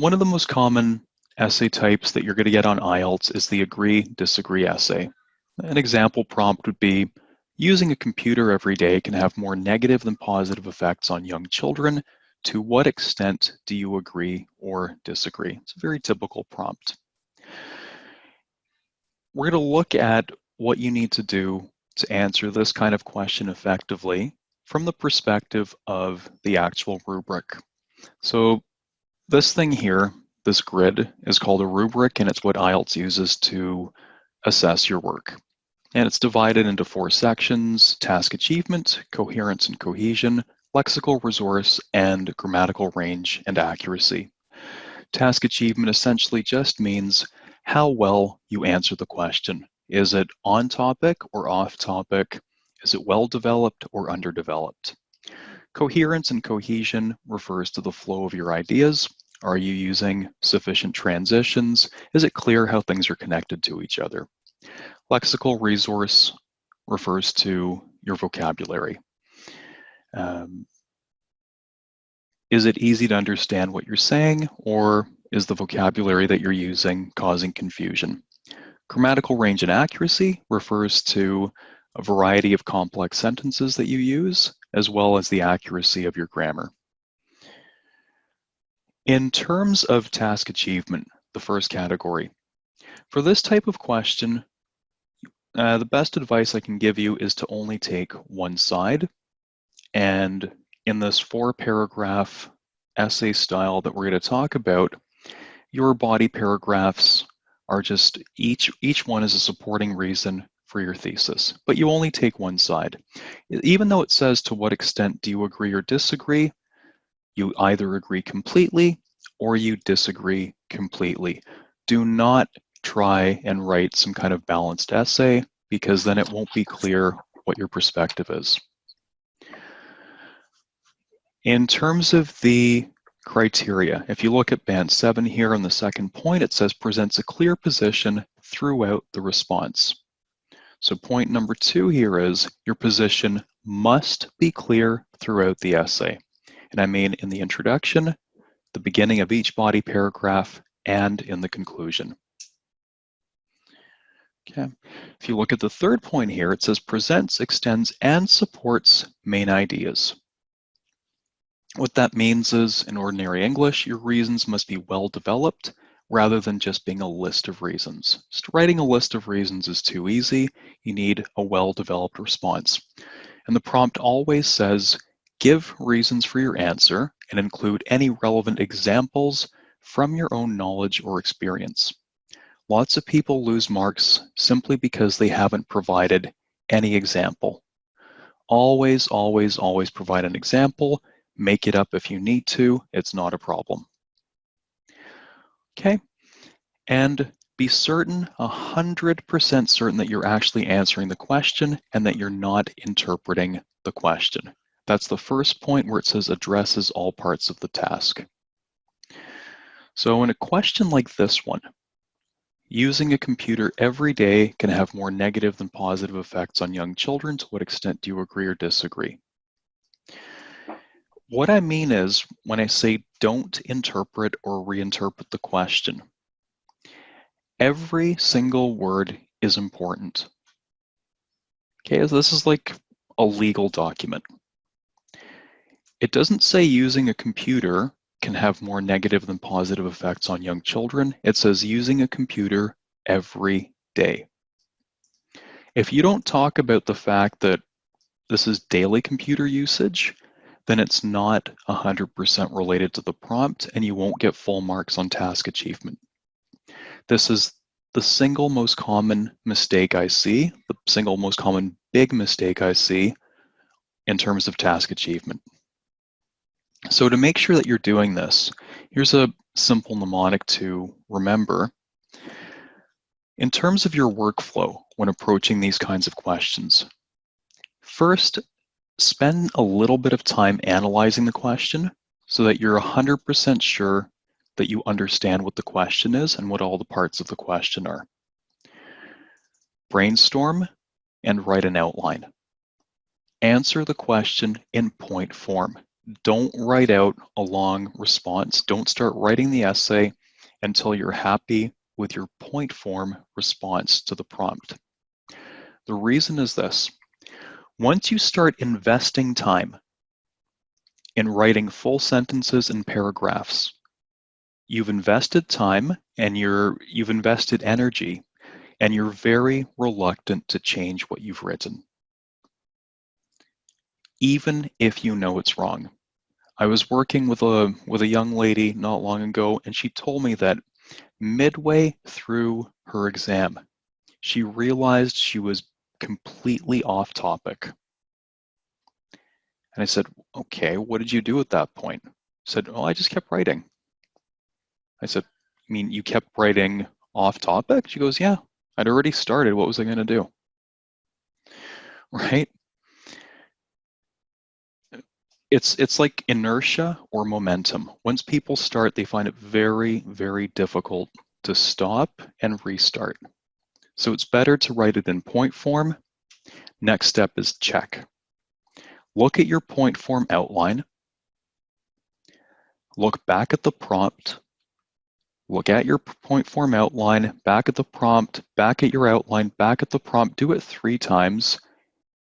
one of the most common essay types that you're going to get on Ielts is the agree-disagree essay. An example prompt would be, using a computer every day can have more negative than positive effects on young children. To what extent do you agree or disagree? It's a very typical prompt. We're going to look at what you need to do to answer this kind of question effectively from the perspective of the actual rubric. So this thing here, this grid, is called a rubric, and it's what Ielts uses to assess your work. And it's divided into 4 sections: task achievement, coherence and cohesion, lexical resource, and grammatical range and accuracy. Task achievement essentially just means how well you answer the question. Is it on topic or off topic? Is it well developed or underdeveloped? Coherence and cohesion refers to the flow of your ideas. Are you using sufficient transitions? Is it clear how things are connected to each other? Lexical resource refers to your vocabulary. Is it easy to understand what you're saying, or is the vocabulary that you're using causing confusion? Grammatical range and accuracy refers to a variety of complex sentences that you use, as well as the accuracy of your grammar. In terms of task achievement, the first category, for this type of question, the best advice I can give you is to only take one side. And in this 4-paragraph essay style that we're going to talk about, your body paragraphs are just, each one is a supporting reason for your thesis, but you only take one side. Even though it says to what extent do you agree or disagree, you either agree completely or you disagree completely. Do not try and write some kind of balanced essay, because then it won't be clear what your perspective is. In terms of the criteria, if you look at band 7 here on the second point, it says presents a clear position throughout the response. So point number 2 here is your position must be clear throughout the essay. And I mean in the introduction, the beginning of each body paragraph, and in the conclusion. Okay. If you look at the third point here, it says presents, extends, and supports main ideas. What that means is, in ordinary English, your reasons must be well developed rather than just being a list of reasons. Just writing a list of reasons is too easy. You need a well-developed response. And the prompt always says, give reasons for your answer and include any relevant examples from your own knowledge or experience. Lots of people lose marks simply because they haven't provided any example. Always, always, always provide an example. Make it up if you need to. It's not a problem. Okay, and be certain, 100% certain, that you're actually answering the question and that you're not interpreting the question. That's the first point where it says addresses all parts of the task. So in a question like this one, using a computer every day can have more negative than positive effects on young children. To what extent do you agree or disagree? What I mean is, when I say don't interpret or reinterpret the question, every single word is important. Okay, so this is like a legal document. It doesn't say using a computer can have more negative than positive effects on young children. It says using a computer every day. If you don't talk about the fact that this is daily computer usage, then it's not 100% related to the prompt, and you won't get full marks on task achievement. This is the single most common mistake I see, the single most common big mistake I see in terms of task achievement. So to make sure that you're doing this, here's a simple mnemonic to remember. In terms of your workflow when approaching these kinds of questions, first, spend a little bit of time analyzing the question so that you're 100% sure that you understand what the question is and what all the parts of the question are. Brainstorm and write an outline. Answer the question in point form. Don't write out a long response. Don't start writing the essay until you're happy with your point form response to the prompt. The reason is this. Once you start investing time in writing full sentences and paragraphs, you've invested time and you've invested energy, and you're very reluctant to change what you've written, even if you know it's wrong. I was working with a young lady not long ago, and she told me that midway through her exam, she realized she was completely off topic. And I said, okay, what did you do at that point? She said, oh, I just kept writing. I said, I mean, you kept writing off topic? She goes, yeah, I'd already started. What was I going to do? Right? It's like inertia or momentum. Once people start, they find it very, very difficult to stop and restart. So it's better to write it in point form. Next step is check. Look at your point form outline. Look back at the prompt. Look at your point form outline, back at the prompt, back at your outline, back at the prompt. Do it 3 times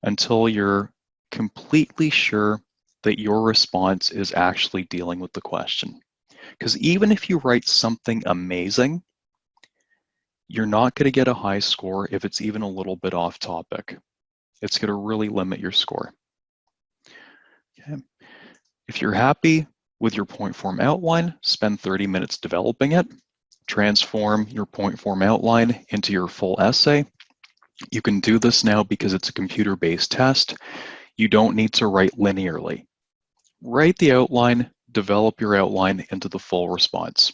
until you're completely sure that your response is actually dealing with the question. Because even if you write something amazing, you're not going to get a high score if it's even a little bit off topic. It's going to really limit your score. Okay. If you're happy with your point form outline, spend 30 minutes developing it. Transform your point form outline into your full essay. You can do this now because it's a computer-based test. You don't need to write linearly. Write the outline, develop your outline into the full response.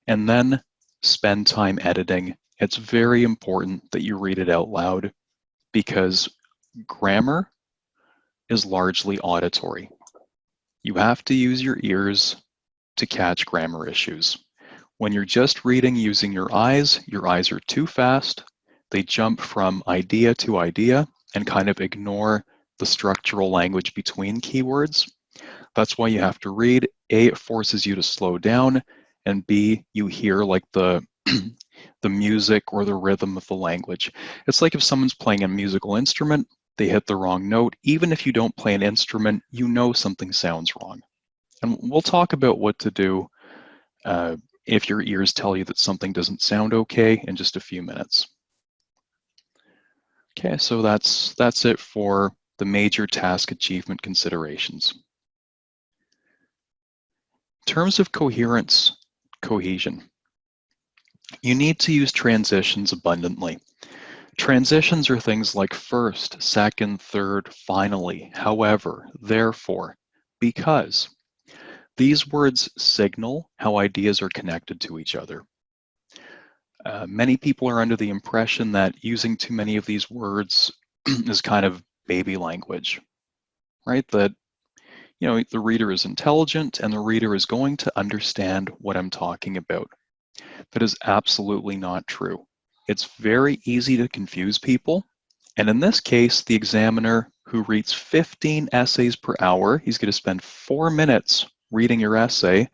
And then spend time editing. It's very important that you read it out loud because grammar is largely auditory. You have to use your ears to catch grammar issues. When you're just reading using your eyes are too fast. They jump from idea to idea and kind of ignore the structural language between keywords. That's why you have to read. A, it forces you to slow down, and B, you hear like the the music or the rhythm of the language. It's like if someone's playing a musical instrument, they hit the wrong note. Even if you don't play an instrument, you know something sounds wrong. And we'll talk about what to do if your ears tell you that something doesn't sound okay in just a few minutes. Okay, so that's it for the major task achievement considerations. In terms of coherence cohesion, you need to use transitions abundantly. Transitions are things like first, second, third, finally, however, therefore, because. These words signal how ideas are connected to each other. Many people are under the impression that using too many of these words is kind of baby language, right? That, you know, the reader is intelligent and the reader is going to understand what I'm talking about. That is absolutely not true. It's very easy to confuse people. And in this case, the examiner who reads 15 essays per hour, he's going to spend 4 minutes reading your essay,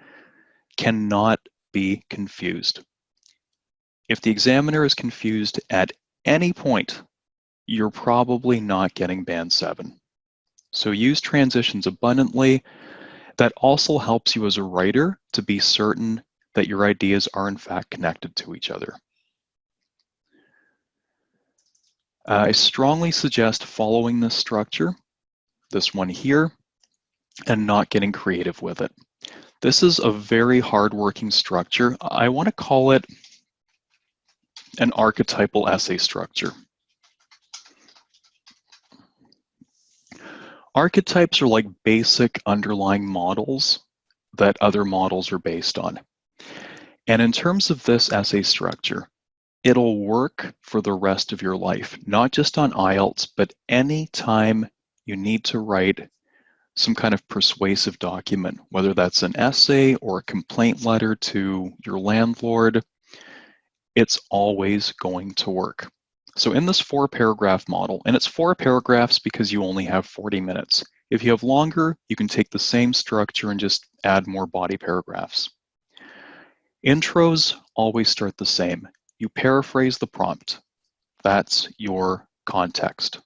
cannot be confused. If the examiner is confused at any point, you're probably not getting band 7. So use transitions abundantly. That also helps you as a writer to be certain that your ideas are in fact connected to each other. I strongly suggest following this structure, this one here, and not getting creative with it. This is a very hard-working structure. I want to call it an archetypal essay structure. Archetypes are like basic underlying models that other models are based on. And in terms of this essay structure, it'll work for the rest of your life, not just on Ielts, but any time you need to write some kind of persuasive document, whether that's an essay or a complaint letter to your landlord, it's always going to work. So in this 4-paragraph model, and it's 4 paragraphs because you only have 40 minutes, If you have longer, you can take the same structure and just add more body paragraphs. Intros always start the same. You paraphrase the prompt. That's your context.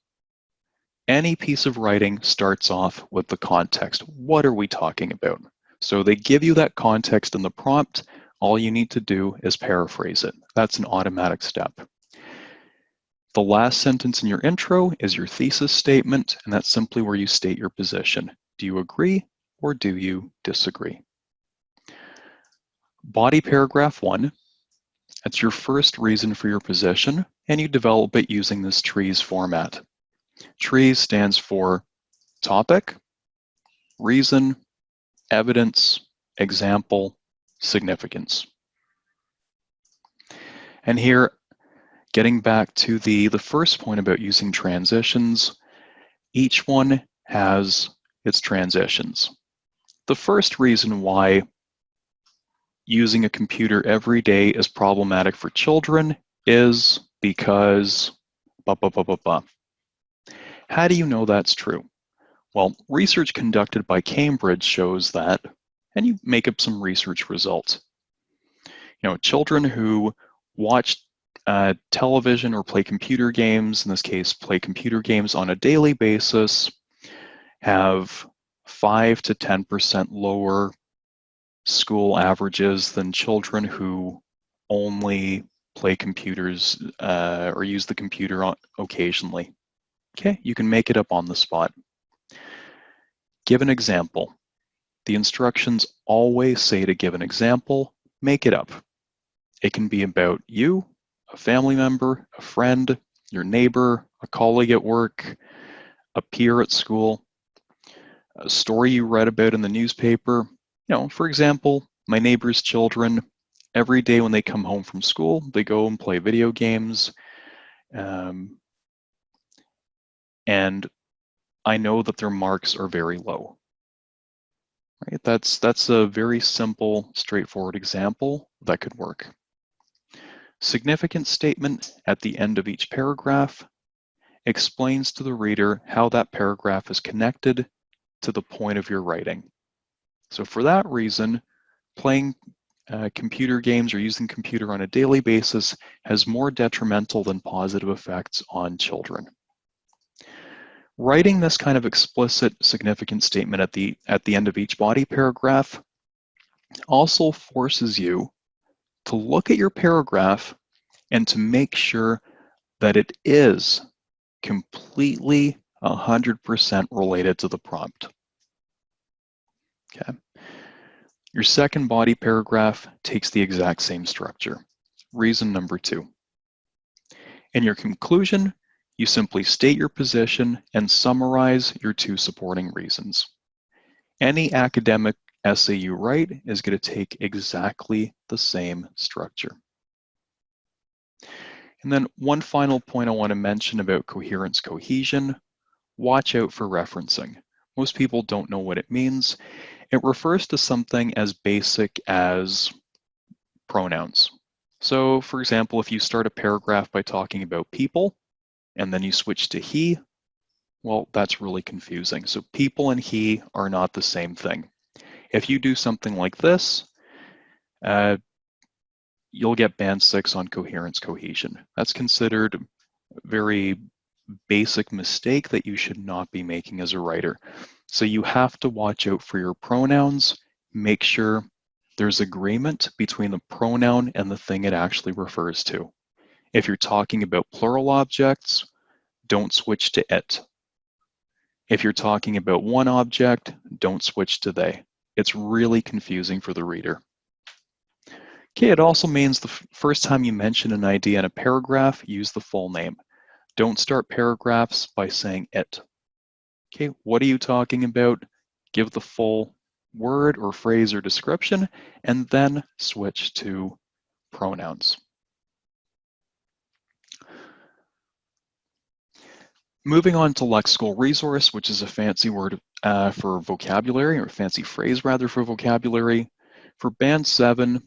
Any piece of writing starts off with the context. What are we talking about? So they give you that context in the prompt. All you need to do is paraphrase it. That's an automatic step. The last sentence in your intro is your thesis statement, and that's simply where you state your position. Do you agree or do you disagree? Body paragraph 1, that's your first reason for your position, and you develop it using this T.R.E.E.S format. T.R.E.E.S stands for topic, reason, evidence, example, significance. And here, getting back to the first point about using transitions, each one has its transitions. The first reason why using a computer every day is problematic for children is because blah, blah, blah, blah, blah. How do you know that's true? Well, research conducted by Cambridge shows that, and you make up some research results. Children who watch television or play computer games, in this case, play computer games on a daily basis, have 5 to 10% lower school averages than children who only play computers or use the computer occasionally. Okay, you can make it up on the spot. Give an example. The instructions always say to give an example, make it up. It can be about you, a family member, a friend, your neighbor, a colleague at work, a peer at school, a story you read about in the newspaper. For example, my neighbor's children, every day when they come home from school, they go and play video games. And I know that their marks are very low. Right? That's a very simple, straightforward example that could work. Significance statement at the end of each paragraph explains to the reader how that paragraph is connected to the point of your writing. So for that reason, playing computer games or using computer on a daily basis has more detrimental than positive effects on children. Writing this kind of explicit significance statement at the end of each body paragraph also forces you to look at your paragraph and to make sure that it is completely 100% related to the prompt. Okay. Your second body paragraph takes the exact same structure. Reason number 2. In your conclusion, you simply state your position and summarize your 2 supporting reasons. Any academic essay you write is going to take exactly the same structure. And then one final point I want to mention about coherence cohesion. Watch out for referencing. Most people don't know what it means. It refers to something as basic as pronouns. So for example, if you start a paragraph by talking about people and then you switch to he, well, that's really confusing. So people and he are not the same thing. If you do something like this, you'll get band 6 on coherence cohesion. That's considered a very basic mistake that you should not be making as a writer. So you have to watch out for your pronouns. Make sure there's agreement between the pronoun and the thing it actually refers to. If you're talking about plural objects, don't switch to it. If you're talking about one object, don't switch to they. It's really confusing for the reader. Okay, it also means the first time you mention an idea in a paragraph, use the full name. Don't start paragraphs by saying it. Okay, what are you talking about? Give the full word or phrase or description, and then switch to pronouns. Moving on to lexical resource, which is a fancy word for vocabulary, or a fancy phrase rather for vocabulary. For band 7, it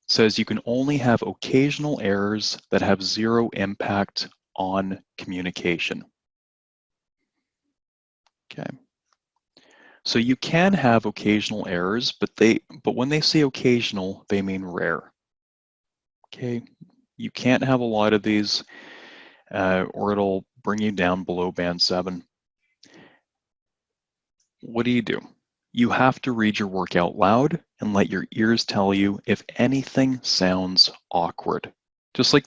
says you can only have occasional errors that have 0 impact on communication. Okay. So you can have occasional errors, but when they say occasional, they mean rare. Okay. You can't have a lot of these, or it'll bring you down below band 7. What do? You have to read your work out loud and let your ears tell you if anything sounds awkward. Just like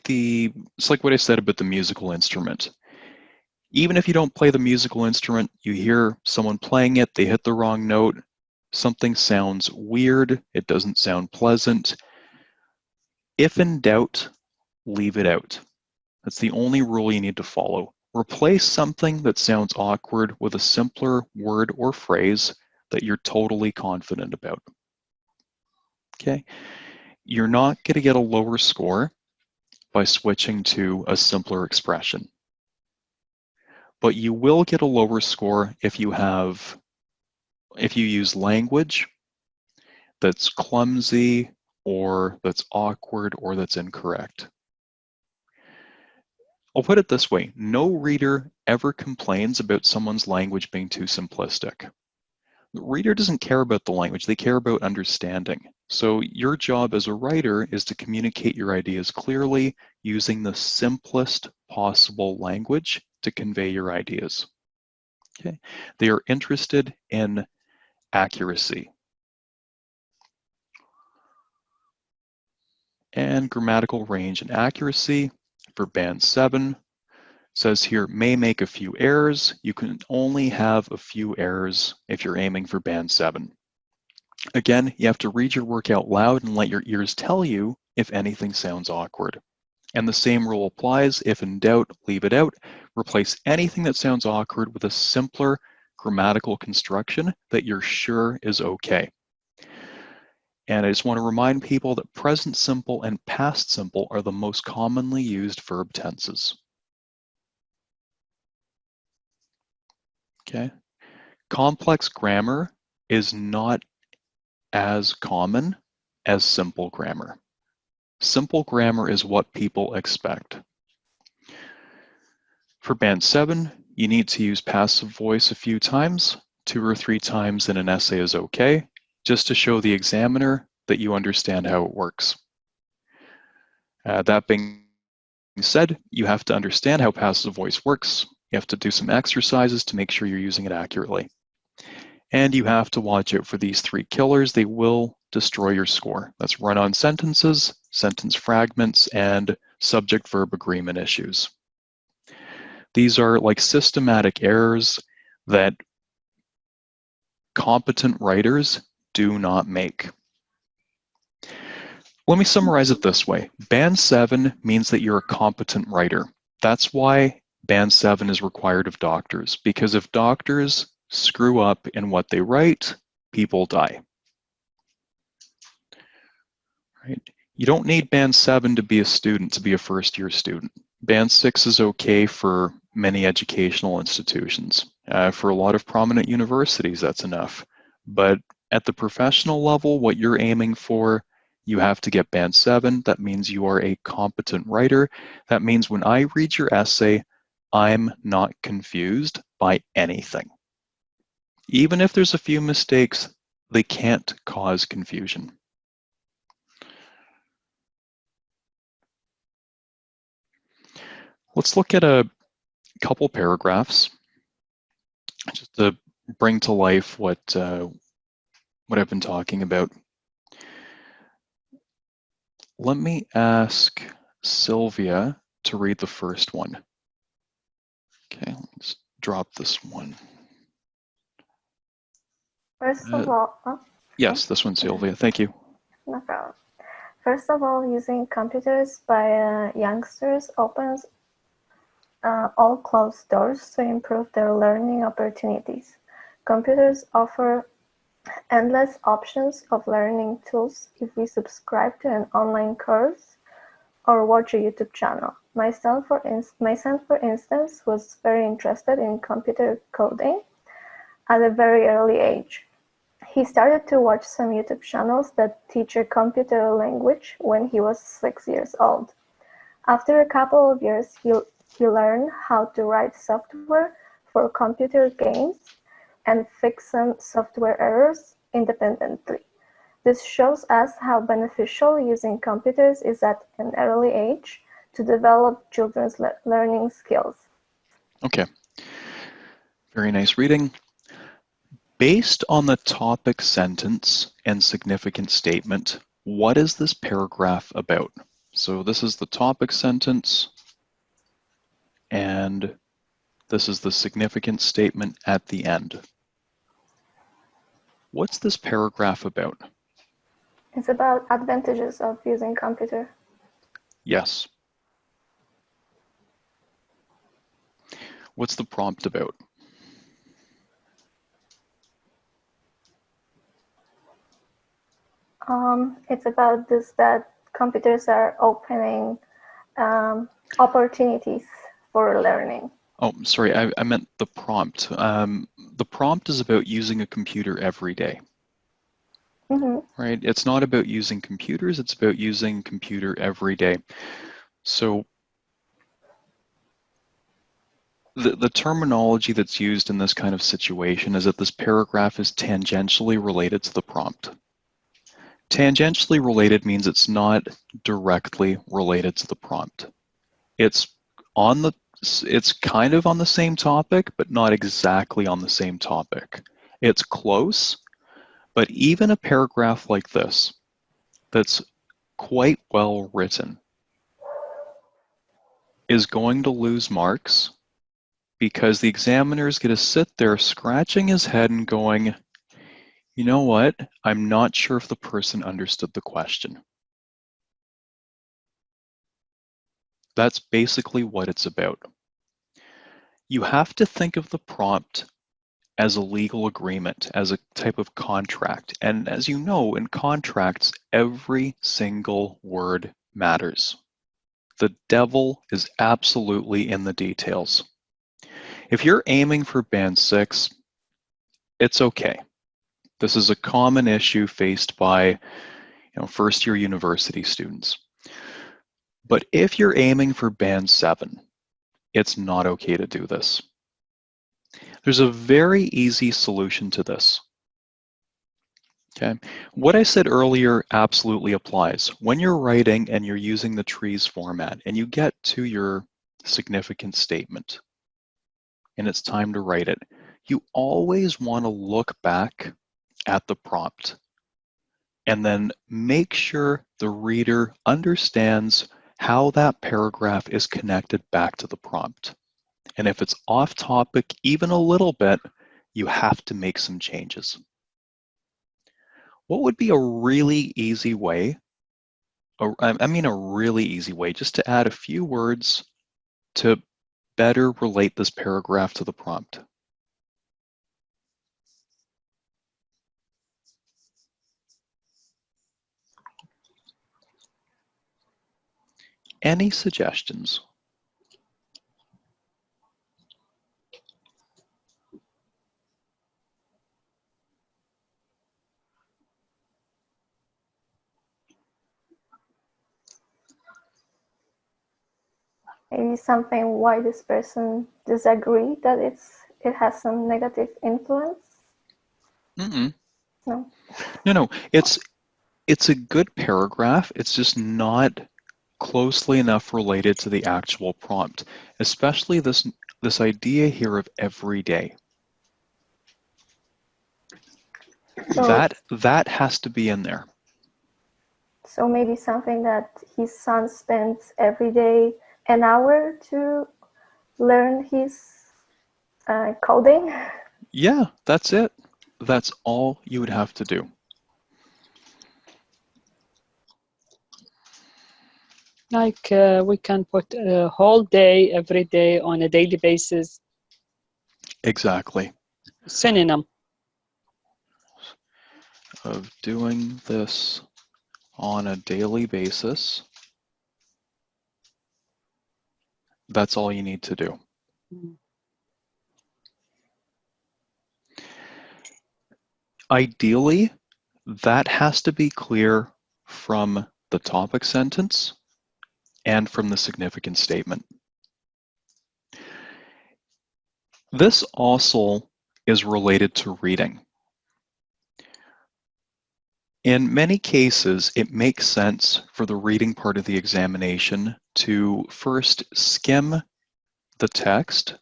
what I said about the musical instrument. Even if you don't play the musical instrument, you hear someone playing it, they hit the wrong note, something sounds weird, it doesn't sound pleasant. If in doubt, leave it out. That's the only rule you need to follow. Replace something that sounds awkward with a simpler word or phrase that you're totally confident about. Okay? You're not going to get a lower score by switching to a simpler expression. But you will get a lower score if you use language that's clumsy or that's awkward or that's incorrect. I'll put it this way, no reader ever complains about someone's language being too simplistic. The reader doesn't care about the language, they care about understanding. So your job as a writer is to communicate your ideas clearly using the simplest possible language to convey your ideas. Okay? They are interested in accuracy. And grammatical range and accuracy for band 7 says here may make a few errors. You can only have a few errors if you're aiming for band 7. Again, you have to read your work out loud and let your ears tell you if anything sounds awkward. And the same rule applies. If in doubt, leave it out. Replace anything that sounds awkward with a simpler grammatical construction that you're sure is okay. And I just want to remind people that present simple and past simple are the most commonly used verb tenses. Okay. Complex grammar is not as common as simple grammar. Simple grammar is what people expect. For band 7, you need to use passive voice a few times. 2 or 3 times in an essay is okay, just to show the examiner that you understand how it works. That being said, you have to understand how passive voice works. You have to do some exercises to make sure you're using it accurately. And you have to watch out for these 3 killers. They will destroy your score. That's run-on sentences, sentence fragments, and subject-verb agreement issues. These are like systematic errors that competent writers do not make. Let me summarize it this way. Band 7 means that you're a competent writer. That's why Band 7 is required of doctors, because if doctors screw up in what they write, people die. Right? You don't need Band 7 to be a student, to be a first-year student. Band 6 is okay for many educational institutions. For a lot of prominent universities, that's enough. But at the professional level, what you're aiming for, you have to get Band 7. That means you are a competent writer. That means when I read your essay, I'm not confused by anything. Even if there's a few mistakes, they can't cause confusion. Let's look at a couple paragraphs just to bring to life what I've been talking about. Let me ask Sylvia to read the first one. Okay, let's drop this one. First of all, yes, this one, Sylvia. Thank you. No problem. First of all, using computers by youngsters opens all closed doors to improve their learning opportunities. Computers offer endless options of learning tools if we subscribe to an online course or watch a YouTube channel. My son, for instance, was very interested in computer coding at a very early age. He started to watch some YouTube channels that teach a computer language when he was 6 years old. After a couple of years, he learned how to write software for computer games and fix some software errors independently. This shows us how beneficial using computers is at an early age to develop children's learning skills. Okay, very nice reading. Based on the topic sentence and significant statement, what is this paragraph about? So this is the topic sentence, and this is the significant statement at the end. What's this paragraph about? It's about advantages of using computer. Yes. What's the prompt about? It's about this, that computers are opening opportunities for learning. Oh, sorry, I meant the prompt. The prompt is about using a computer every day. Right? It's not about using computers, it's about using computer every day. So the terminology that's used in this kind of situation is that this paragraph is tangentially related to the prompt. Tangentially related means it's not directly related to the prompt. It's kind of on the same topic, but not exactly on the same topic. It's close, but even a paragraph like this, that's quite well written, is going to lose marks because the examiner's going to sit there scratching his head and going, you know what? I'm not sure if the person understood the question. That's basically what it's about. You have to think of the prompt as a legal agreement, as a type of contract. And as you know, in contracts, every single word matters. The devil is absolutely in the details. If you're aiming for band 6, it's okay. This is a common issue faced by first-year university students. But if you're aiming for band 7, it's not okay to do this. There's a very easy solution to this. Okay, what I said earlier absolutely applies. When you're writing and you're using the T.R.E.E.S format and you get to your significant statement and it's time to write it, you always want to look back at the prompt and then make sure the reader understands how that paragraph is connected back to the prompt. And if it's off topic even a little bit, you have to make some changes. What would be a really easy way, a really easy way, just to add a few words to better relate this paragraph to the prompt? Any suggestions? Maybe something why this person disagree that it has some negative influence. No. No. It's a good paragraph. It's just not closely enough related to the actual prompt, especially this idea here of every day. So, that has to be in there. So maybe something that his son spends every day an hour to learn his coding. Yeah, that's it. That's all you would have to do. Like we can put a whole day, every day, on a daily basis. Exactly. Synonym. Of doing this on a daily basis. That's all you need to do. Ideally, that has to be clear from the topic sentence and from the significant statement. This also is related to reading. In many cases, it makes sense for the reading part of the examination to first skim the text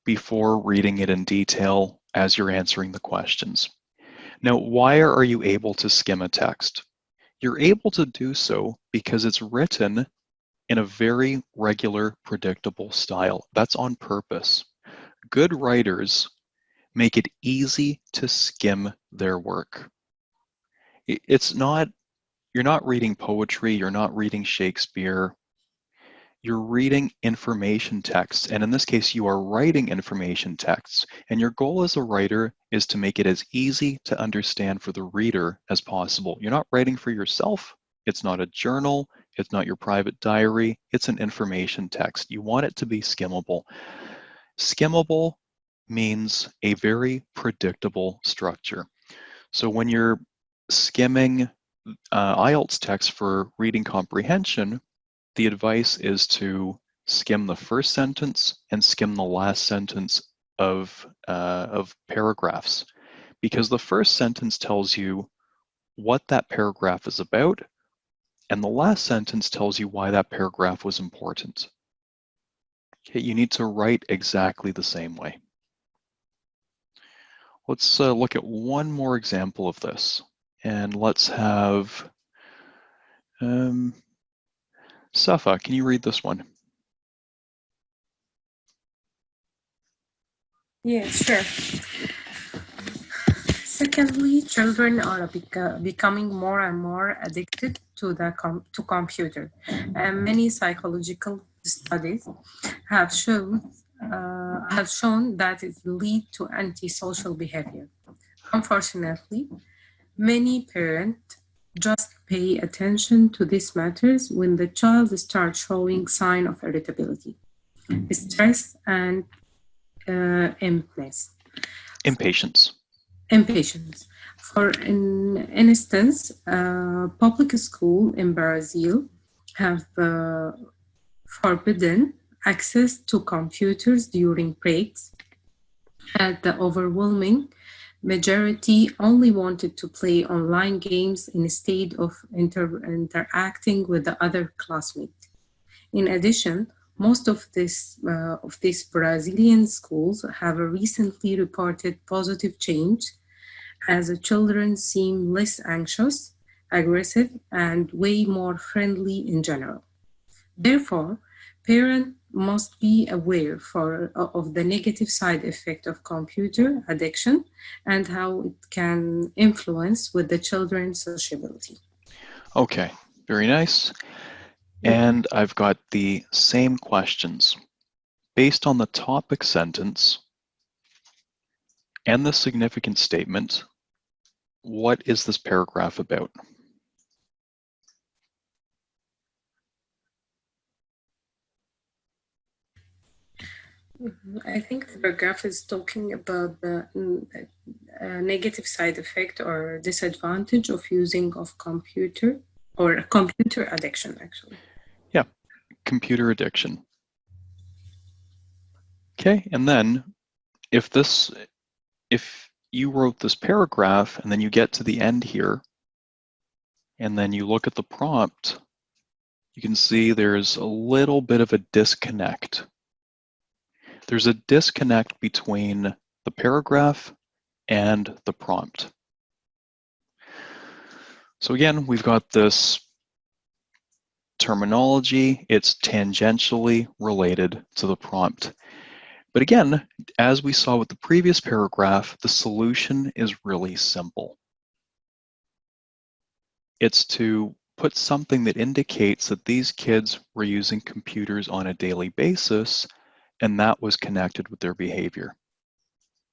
before reading it in detail as you're answering the questions. Now, why are you able to skim a text? You're able to do so because it's written in a very regular, predictable style. That's on purpose. Good writers make it easy to skim their work. It's not, you're not reading poetry, you're not reading Shakespeare, you're reading information texts, and in this case, you are writing information texts, and your goal as a writer is to make it as easy to understand for the reader as possible. You're not writing for yourself, it's not a journal, it's not your private diary, it's an information text. You want it to be skimmable. Skimmable means a very predictable structure. So when you're skimming Ielts text for reading comprehension, the advice is to skim the first sentence and skim the last sentence of paragraphs, because the first sentence tells you what that paragraph is about, and the last sentence tells you why that paragraph was important. Okay, you need to write exactly the same way. Let's look at one more example of this, and let's have Safa, can you read this one? Yeah, sure. Secondly, children are becoming more and more addicted to computer, and many psychological studies have shown that it leads to antisocial behavior. Unfortunately, many parents just pay attention to these matters when the child starts showing signs of irritability, stress, and Impatience. For instance, public school in Brazil have forbidden access to computers during breaks, and the overwhelming majority only wanted to play online games instead of interacting with the other classmates. In addition, most of these Brazilian schools have recently reported positive change, as the children seem less anxious, aggressive, and way more friendly in general. Therefore, parents must be aware of the negative side effect of computer addiction and how it can influence with the children's sociability. Okay, very nice. And I've got the same questions. Based on the topic sentence and the significant statement, what is this paragraph about? I think the paragraph is talking about the negative side effect or disadvantage of using of computer or computer addiction, actually. Yeah, computer addiction. Okay, and then if you wrote this paragraph and then you get to the end here, and then you look at the prompt, you can see there's a little bit of a disconnect. There's a disconnect between the paragraph and the prompt. So again, we've got this terminology, it's tangentially related to the prompt. But again, as we saw with the previous paragraph, the solution is really simple. It's to put something that indicates that these kids were using computers on a daily basis, and that was connected with their behavior.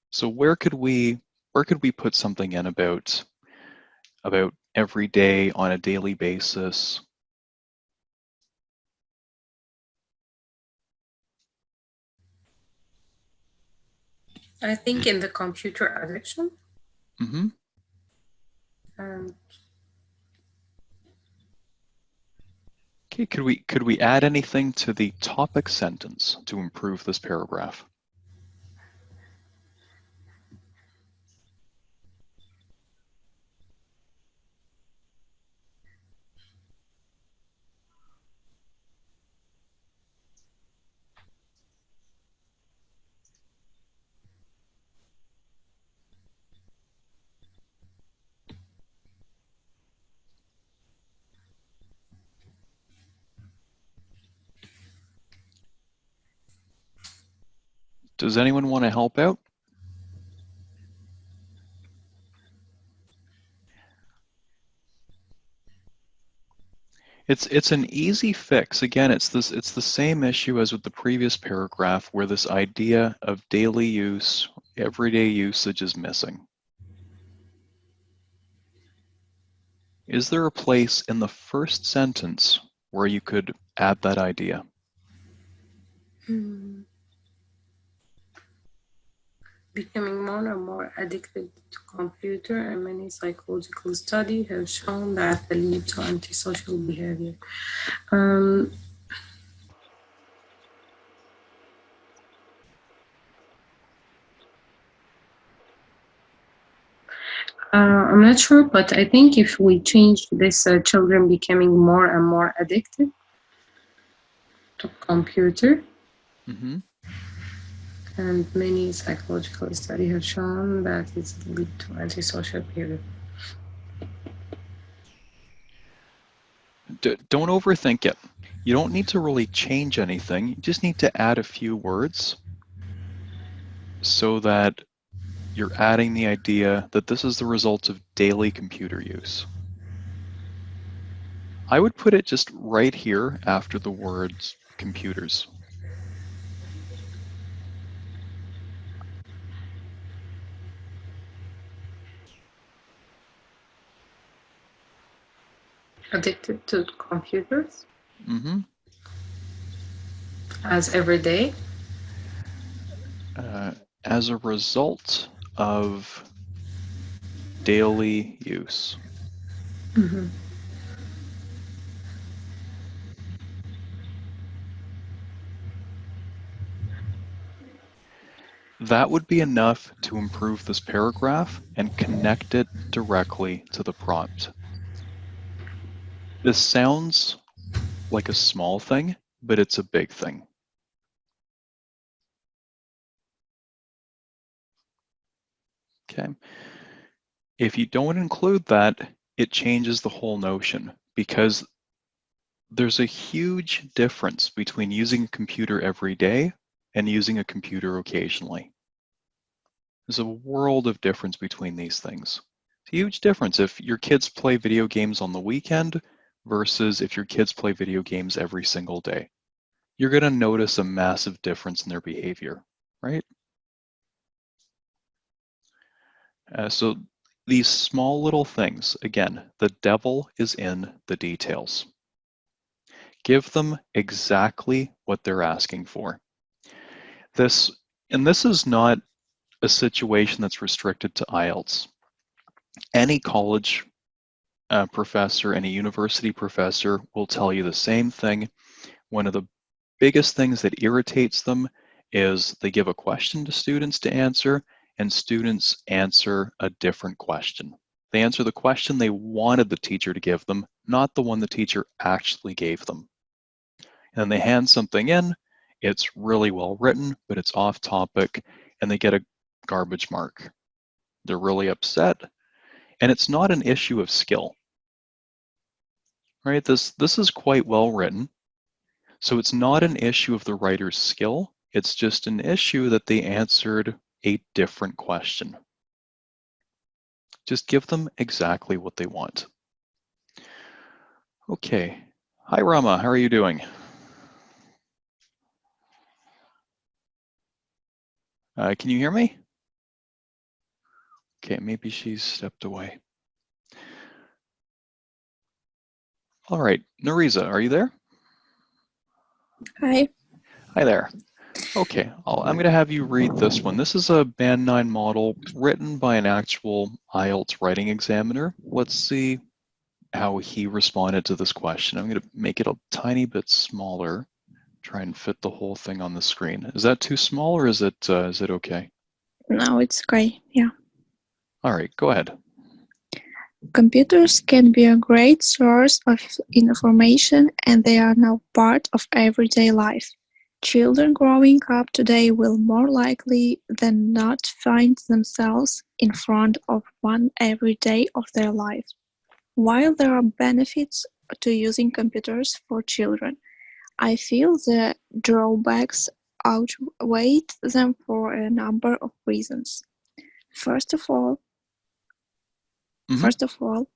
So where could we put something in about every day on a daily basis? I think in the computer addiction. Mm-hmm. Okay, could we add anything to the topic sentence to improve this paragraph? Does anyone want to help out? It's an easy fix. Again, it's the same issue as with the previous paragraph where this idea of daily use, everyday usage is missing. Is there a place in the first sentence where you could add that idea? Becoming more and more addicted to computer, and many psychological studies have shown that they lead to antisocial behavior. I'm not sure, but I think if we change this, children becoming more and more addicted to computer, and many psychological studies have shown that it leads to antisocial behavior. Don't overthink it. You don't need to really change anything. You just need to add a few words so that you're adding the idea that this is the result of daily computer use. I would put it just right here after the words computers. Addicted to computers? Mm-hmm. As every day? As a result of daily use. Mm-hmm. That would be enough to improve this paragraph and connect it directly to the prompt. This sounds like a small thing, but it's a big thing. Okay. If you don't include that, it changes the whole notion because there's a huge difference between using a computer every day and using a computer occasionally. There's a world of difference between these things. It's a huge difference if your kids play video games on the weekend versus if your kids play video games every single day. You're going to notice a massive difference in their behavior, right? So these small little things, again, the devil is in the details. Give them exactly what they're asking for. This is not a situation that's restricted to Ielts. Any college professor, any university professor will tell you the same thing. One of the biggest things that irritates them is they give a question to students to answer, and students answer a different question. They answer the question they wanted the teacher to give them, not the one the teacher actually gave them. And then they hand something in, it's really well written, but it's off topic, and they get a garbage mark. They're really upset, and it's not an issue of skill. Right? This is quite well written, so it's not an issue of the writer's skill, it's just an issue that they answered a different question. Just give them exactly what they want. Okay. Hi, Rama. How are you doing? Can you hear me? Okay, maybe she's stepped away. All right. Nariza, are you there? Hi. Hi there. Okay, I'm going to have you read this one. This is a Band 9 model written by an actual IELTS writing examiner. Let's see how he responded to this question. I'm going to make it a tiny bit smaller, try and fit the whole thing on the screen. Is that too small or is it okay? No, it's okay. Yeah. All right, go ahead. Computers can be a great source of information, and they are now part of everyday life. Children growing up today will more likely than not find themselves in front of one every day of their life. While there are benefits to using computers for children, I feel the drawbacks outweighed them for a number of reasons. First of all,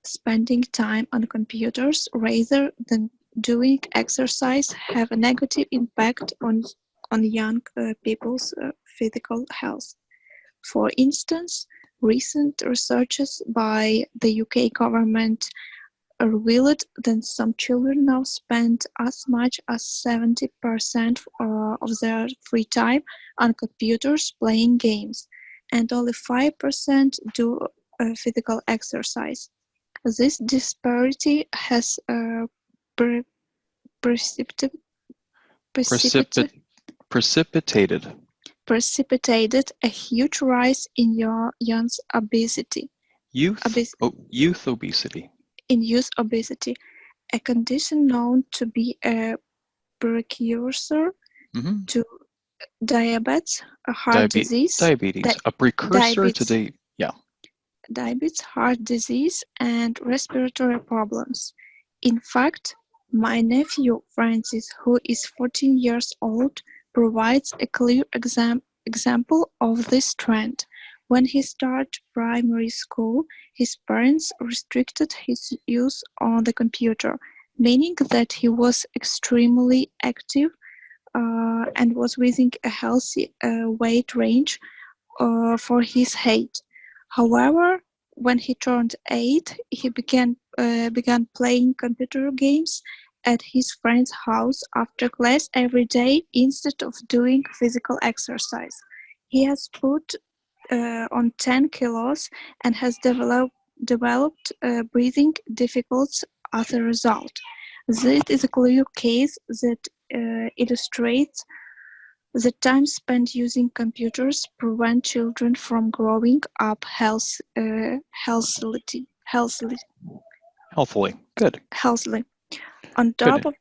spending time on computers rather than doing exercise have a negative impact on young people's physical health. For instance, recent researches by the UK government revealed that some children now spend as much as 70% of their free time on computers playing games, and only 5% do physical exercise. This disparity has Precipitated a huge rise in young's obesity. youth obesity. In youth obesity, a condition known to be a precursor to diabetes, a heart disease. Diabetes, a precursor to diabetes, heart disease, and respiratory problems. In fact, my nephew Francis, who is 14 years old, provides a clear example of this trend. When he started primary school, his parents restricted his use on the computer, meaning that he was extremely active and was within a healthy weight range for his height. However, when he turned 8, he began playing computer games at his friend's house after class every day instead of doing physical exercise. He has put on 10 kilos and has developed breathing difficulties as a result. This is a clear case that illustrates the time spent using computers prevent children from growing up healthily. Good. On top of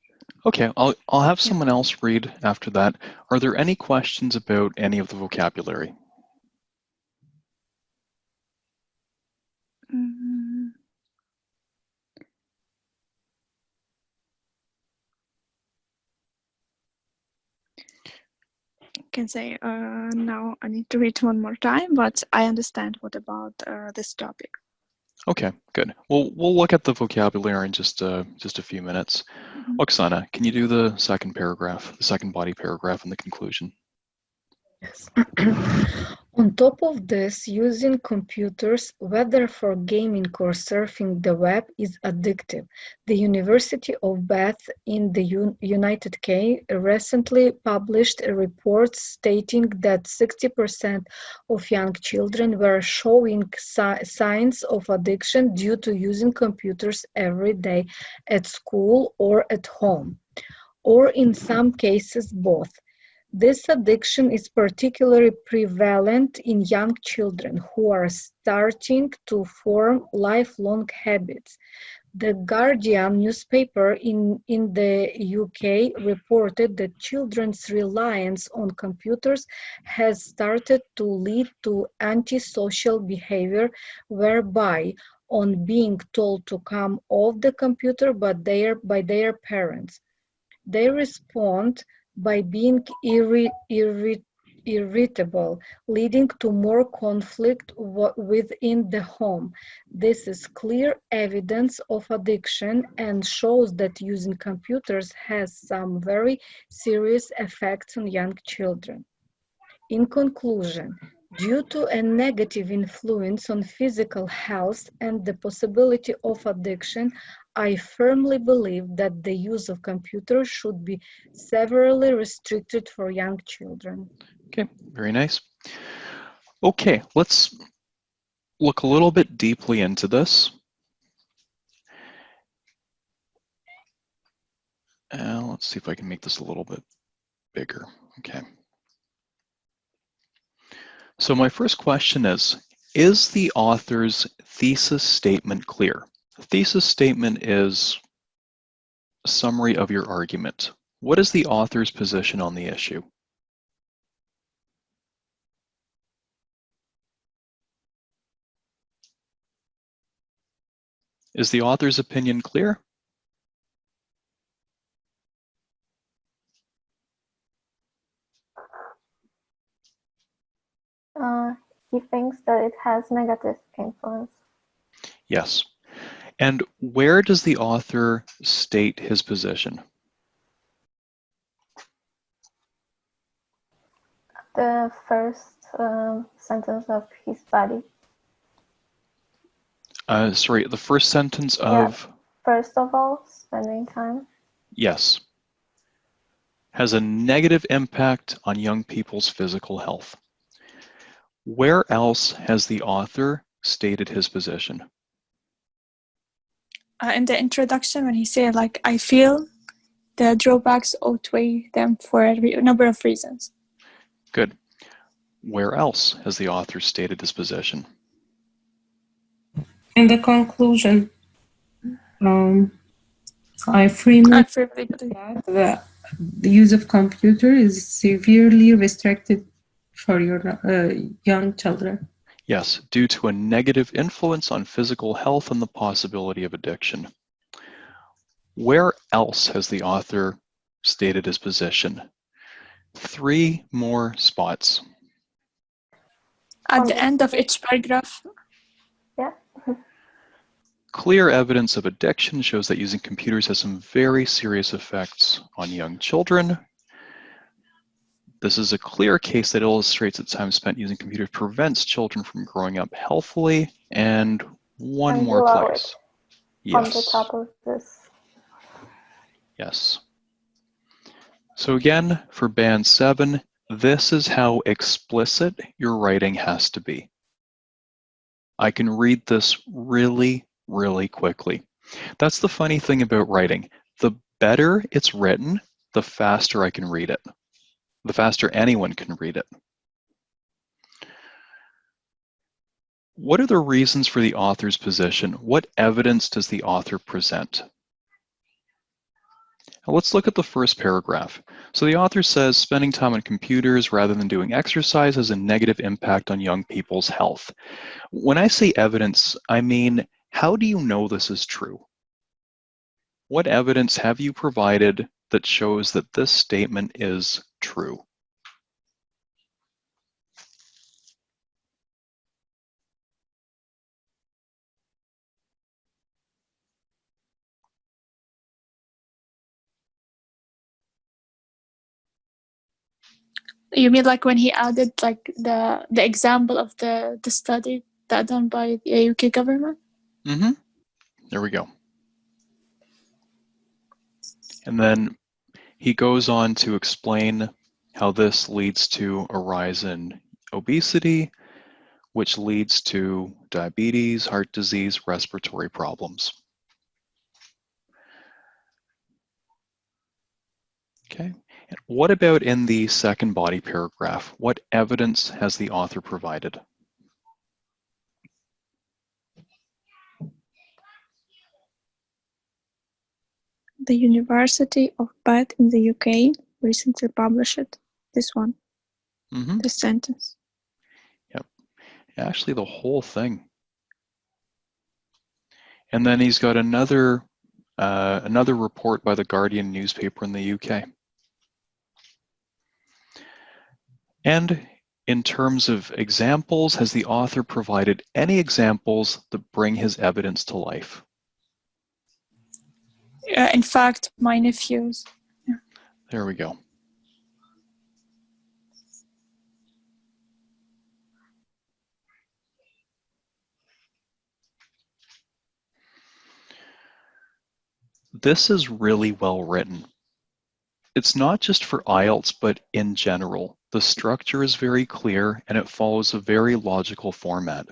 Okay, I'll have someone else read after that. Are there any questions about any of the vocabulary? Can say now I need to read one more time, but I understand what about this topic. Okay, good. We'll look at the vocabulary in just a few minutes. Oksana, can you do the second paragraph, the second body paragraph and the conclusion? Yes. On top of this, using computers, whether for gaming or surfing the web, is addictive. The University of Bath in the United Kingdom recently published a report stating that 60% of young children were showing signs of addiction due to using computers every day at school or at home, or in some cases both. This addiction is particularly prevalent in young children who are starting to form lifelong habits. The Guardian newspaper in the UK reported that children's reliance on computers has started to lead to antisocial behavior, whereby on being told to come off the computer by their parents, they respond by being irritable, leading to more conflict within the home. This is clear evidence of addiction and shows that using computers has some very serious effects on young children. In conclusion, due to a negative influence on physical health and the possibility of addiction, I firmly believe that the use of computers should be severely restricted for young children. Okay, very nice. Okay, let's look a little bit deeply into this. Let's see if I can make this a little bit bigger. Okay. So my first question is the author's thesis statement clear? A thesis statement is a summary of your argument. What is the author's position on the issue? Is the author's opinion clear? He thinks that it has negative influence. Yes. And where does the author state his position? The first sentence of his body. Sorry, the first sentence of... Yeah. First of all, spending time. Yes. Has a negative impact on young people's physical health. Where else has the author stated his position? In the introduction, when he said, like, I feel the drawbacks outweigh them for a number of reasons. Good. Where else has the author stated his position? In the conclusion, I firmly believe that the use of computer is severely restricted for your young children. Yes, due to a negative influence on physical health and the possibility of addiction. Where else has the author stated his position? 3 more spots. At the end of each paragraph. Yeah. Clear evidence of addiction shows that using computers has some very serious effects on young children. This is a clear case that illustrates that time spent using computers prevents children from growing up healthily. And one more place. Yes. On the top of this. Yes. So again, for band 7, this is how explicit your writing has to be. I can read this really, really quickly. That's the funny thing about writing. The better it's written, the faster I can read it. The faster anyone can read it. What are the reasons for the author's position? What evidence does the author present? Now let's look at the first paragraph. So the author says spending time on computers rather than doing exercise has a negative impact on young people's health. When I say evidence, I mean, how do you know this is true? What evidence have you provided that shows that this statement is true? You mean like when he added like the example of the study that done by the UK government? Mm-hmm. There we go. And then he goes on to explain how this leads to a rise in obesity, which leads to diabetes, heart disease, respiratory problems. Okay. And what about in the second body paragraph? What evidence has the author provided? The University of Bath in the UK recently published this one, this sentence. Yep. Actually, the whole thing. And then he's got another report by the Guardian newspaper in the UK. And in terms of examples, has the author provided any examples that bring his evidence to life? In fact, my nephews. Yeah. There we go. This is really well written. It's not just for Ielts, but in general. The structure is very clear and it follows a very logical format.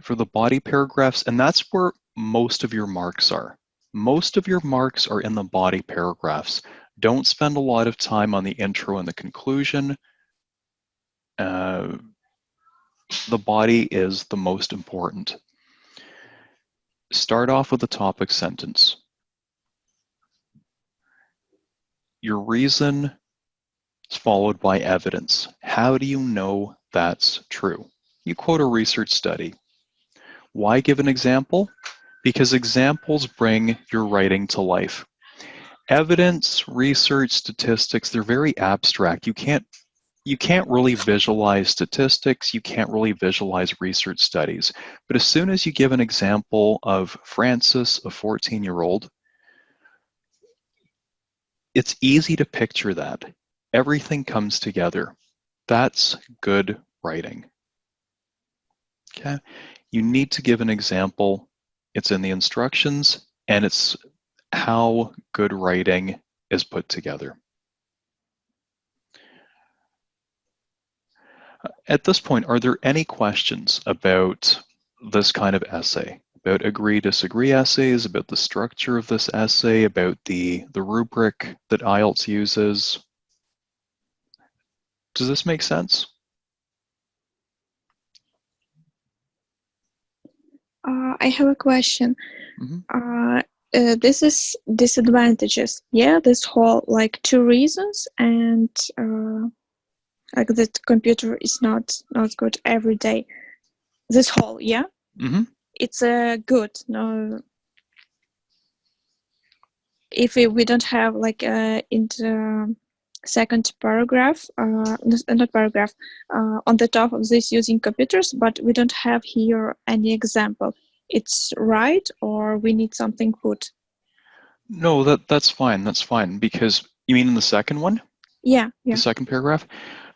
For the body paragraphs, and that's where most of your marks are. Most of your marks are in the body paragraphs. Don't spend a lot of time on the intro and the conclusion. The body is the most important. Start off with the topic sentence. Your reason is followed by evidence. How do you know that's true? You quote a research study. Why give an example? Because examples bring your writing to life. Evidence, research, statistics, they're very abstract. You you can't really visualize statistics, you can't really visualize research studies. But as soon as you give an example of Francis, a 14-year-old, it's easy to picture that. Everything comes together. That's good writing. Okay? You need to give an example. It's in the instructions, and it's how good writing is put together. At this point, are there any questions about this kind of essay? About agree-disagree essays, about the structure of this essay, about the rubric that Ielts uses? Does this make sense? I have a question. Mm-hmm. This is disadvantages. Yeah, this whole like 2 reasons and like that computer is not good every day. This whole, yeah, Mm-hmm. it's good. No, if we don't have like in the second paragraph, not paragraph, on the top of this using computers, but we don't have here any example. It's right, or we need something put? No, that's fine. That's fine, because you mean in the second one? Yeah. The second paragraph?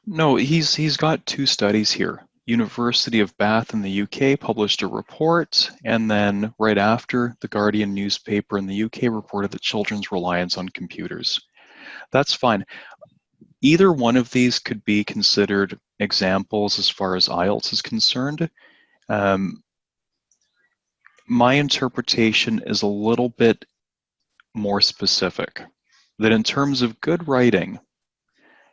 No, he's got 2 studies here. University of Bath in the UK published a report, and then right after, the Guardian newspaper in the UK reported that children's reliance on computers. That's fine. Either one of these could be considered examples as far as Ielts is concerned. My interpretation is a little bit more specific, that in terms of good writing,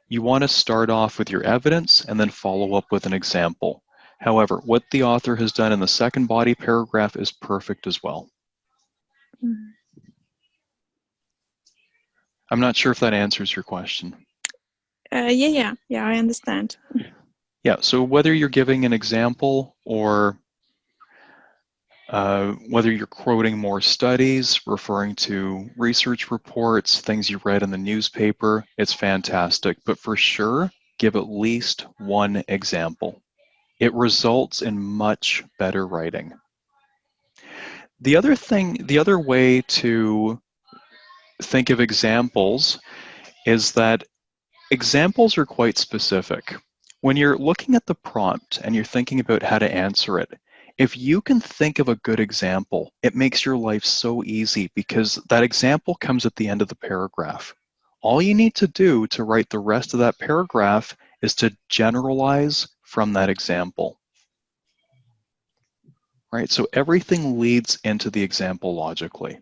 you want to start off with your evidence and then follow up with an example. However, what the author has done in the second body paragraph is perfect as well. Mm. I'm not sure if that answers your question. Yeah, I understand. Yeah, so whether you're giving an example or whether you're quoting more studies, referring to research reports, things you read in the newspaper, it's fantastic. But for sure, give at least one example. It results in much better writing. The other way to think of examples is that examples are quite specific. When you're looking at the prompt and you're thinking about how to answer it, if you can think of a good example, it makes your life so easy because that example comes at the end of the paragraph. All you need to do to write the rest of that paragraph is to generalize from that example. Right? So everything leads into the example logically.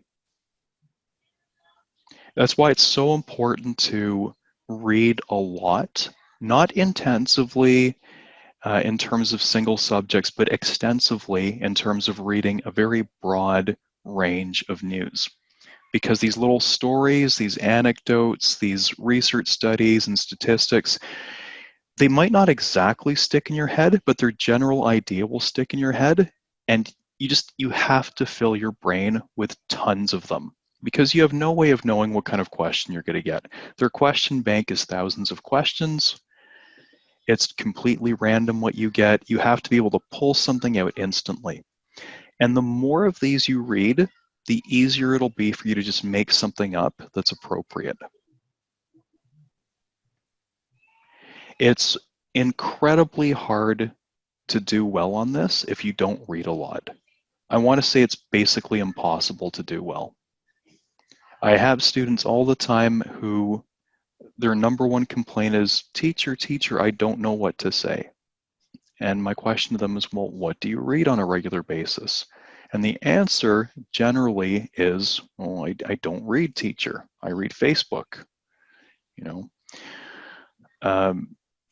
That's why it's so important to read a lot, not intensively in terms of single subjects, but extensively in terms of reading a very broad range of news. Because these little stories, these anecdotes, these research studies and statistics, they might not exactly stick in your head, but their general idea will stick in your head. And you have to fill your brain with tons of them because you have no way of knowing what kind of question you're going to get. Their question bank is thousands of questions. It's completely random what you get. You have to be able to pull something out instantly. And the more of these you read, the easier it'll be for you to just make something up that's appropriate. It's incredibly hard to do well on this if you don't read a lot. I want to say it's basically impossible to do well. I have students all the time who their number one complaint is, teacher, I don't know what to say. And my question to them is, well, what do you read on a regular basis? And the answer generally is, well, I don't read, teacher. I read Facebook.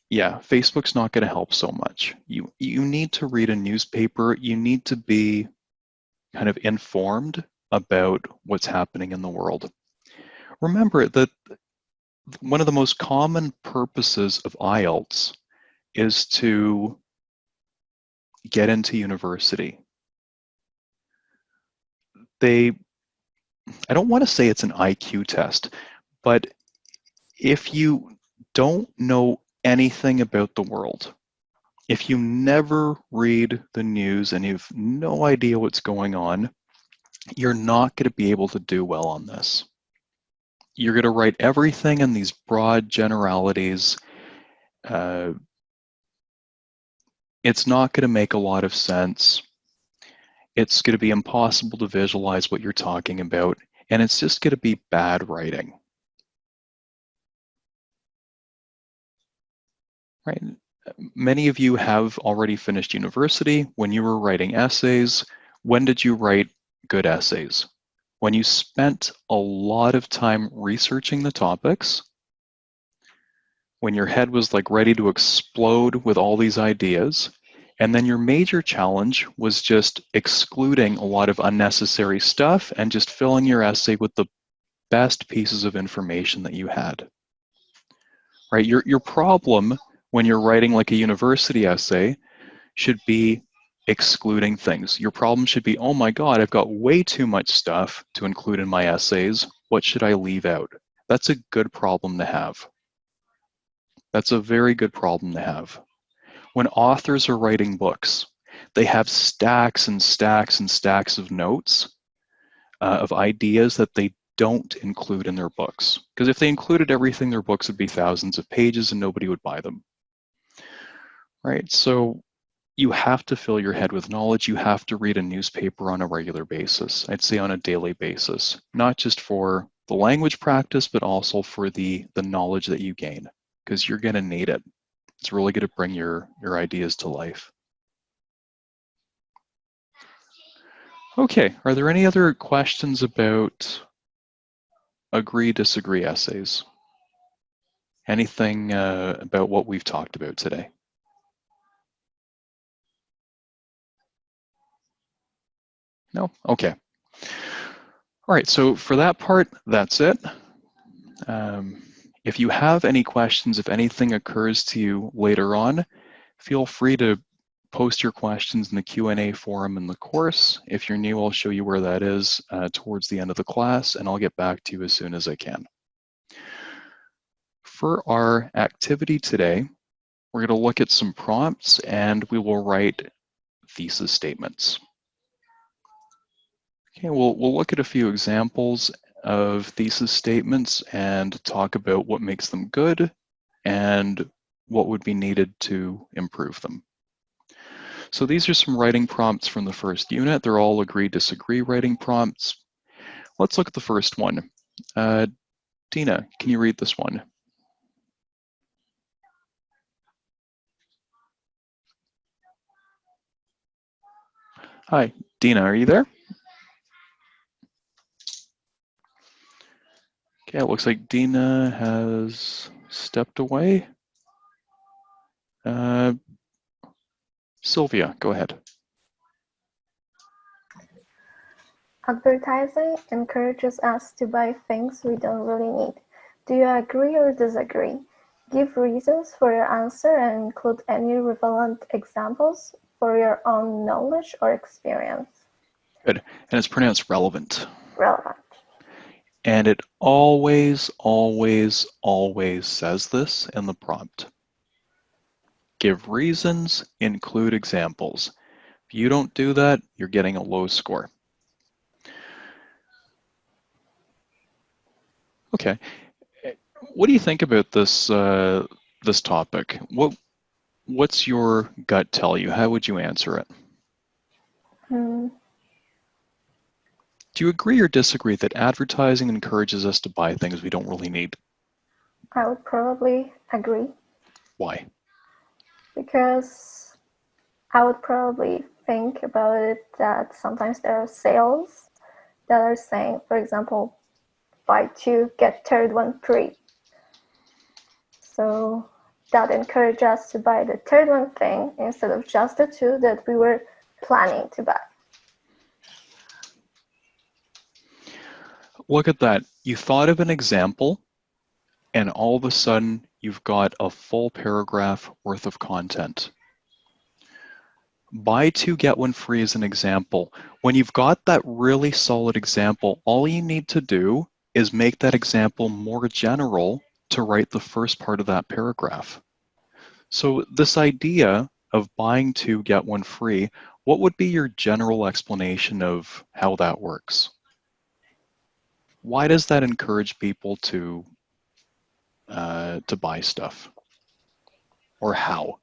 Yeah, Facebook's not going to help so much. You need to read a newspaper. You need to be kind of informed about what's happening in the world. Remember that one of the most common purposes of Ielts is to get into university. I don't want to say it's an IQ test, but if you don't know anything about the world, if you never read the news and you have no idea what's going on, you're not going to be able to do well on this. You're going to write everything in these broad generalities. It's not going to make a lot of sense. It's going to be impossible to visualize what you're talking about, and it's just going to be bad writing. Right? Many of you have already finished university. When you were writing essays, when did you write good essays? When you spent a lot of time researching the topics, when your head was like ready to explode with all these ideas, and then your major challenge was just excluding a lot of unnecessary stuff and just filling your essay with the best pieces of information that you had. Right? Your problem when you're writing like a university essay should be excluding things. Your problem should be, oh my God, I've got way too much stuff to include in my essays. What should I leave out? That's a good problem to have. That's a very good problem to have. When authors are writing books, they have stacks and stacks and stacks of notes of ideas that they don't include in their books. Because if they included everything, their books would be thousands of pages and nobody would buy them. Right? So you have to fill your head with knowledge. You have to read a newspaper on a regular basis. I'd say on a daily basis, not just for the language practice, but also for the knowledge that you gain, because you're going to need it. It's really going to bring your ideas to life. Okay, are there any other questions about agree, disagree essays? Anything about what we've talked about today? No? Okay. All right, so for that part, that's it. If you have any questions, if anything occurs to you later on, feel free to post your questions in the Q&A forum in the course. If you're new, I'll show you where that is towards the end of the class, and I'll get back to you as soon as I can. For our activity today, we're going to look at some prompts, and we will write thesis statements. Okay, we'll look at a few examples of thesis statements and talk about what makes them good and what would be needed to improve them. So these are some writing prompts from the first unit. They're all agree, disagree writing prompts. Let's look at the first one. Dina, can you read this one? Hi, Dina, are you there? Okay, it looks like Dina has stepped away. Sylvia, go ahead. Advertising encourages us to buy things we don't really need. Do you agree or disagree? Give reasons for your answer and include any relevant examples for your own knowledge or experience. Good, and it's pronounced relevant. Relevant. And it always, always, always says this in the prompt. Give reasons, include examples. If you don't do that, you're getting a low score. Okay, what do you think about this this topic? What's your gut tell you? How would you answer it? Do you agree or disagree that advertising encourages us to buy things we don't really need? I would probably agree. Why? Because I would probably think about it that sometimes there are sales that are saying, for example, buy two, get third one free. So that encourages us to buy the third one thing instead of just the two that we were planning to buy. Look at that. You thought of an example, and all of a sudden, you've got a full paragraph worth of content. Buy two, get one free is an example. When you've got that really solid example, all you need to do is make that example more general to write the first part of that paragraph. So this idea of buying two, get one free, what would be your general explanation of how that works? Why does that encourage people to buy stuff? Or how?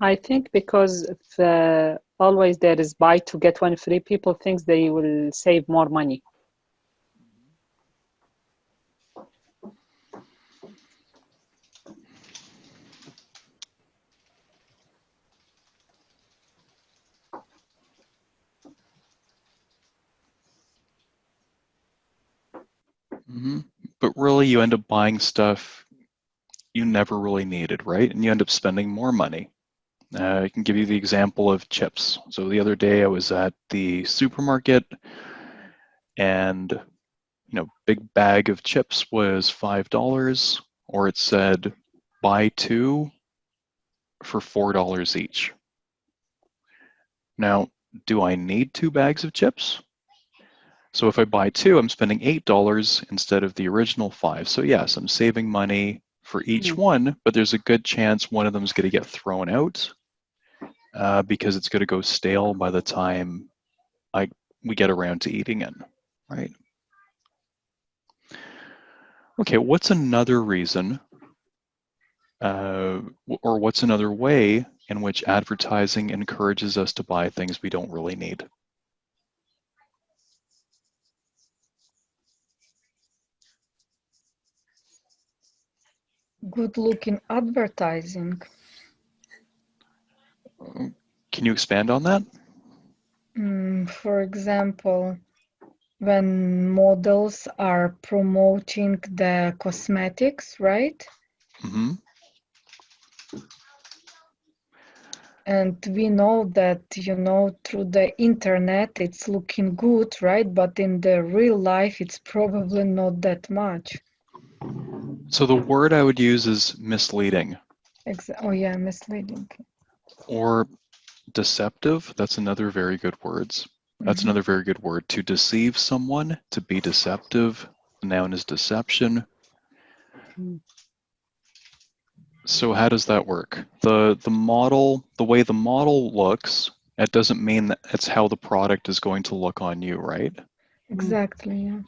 I think because if, always there is buy two get one free, people think they will save more money. But really, you end up buying stuff you never really needed, right? And you end up spending more money. I can give you the example of chips. So the other day I was at the supermarket and, big bag of chips was $5, or it said buy two for $4 each. Now, do I need 2 bags of chips? So if I buy two, I'm spending $8 instead of the original 5. So yes, I'm saving money for each one, but there's a good chance one of them is going to get thrown out because it's going to go stale by the time we get around to eating it, right? Okay, what's another reason, or what's another way in which advertising encourages us to buy things we don't really need? Good looking advertising. Can you expand on that? For example, when models are promoting the cosmetics, right? Mm-hmm. And we know that, through the internet, it's looking good, right? But in the real life, it's probably not that much. So the word I would use is misleading. Oh, yeah, misleading. Or deceptive. That's another very good word. That's another very good word. To deceive someone, to be deceptive. The noun is deception. So how does that work? The model, the way the model looks, it doesn't mean that it's how the product is going to look on you, right? Exactly, yeah.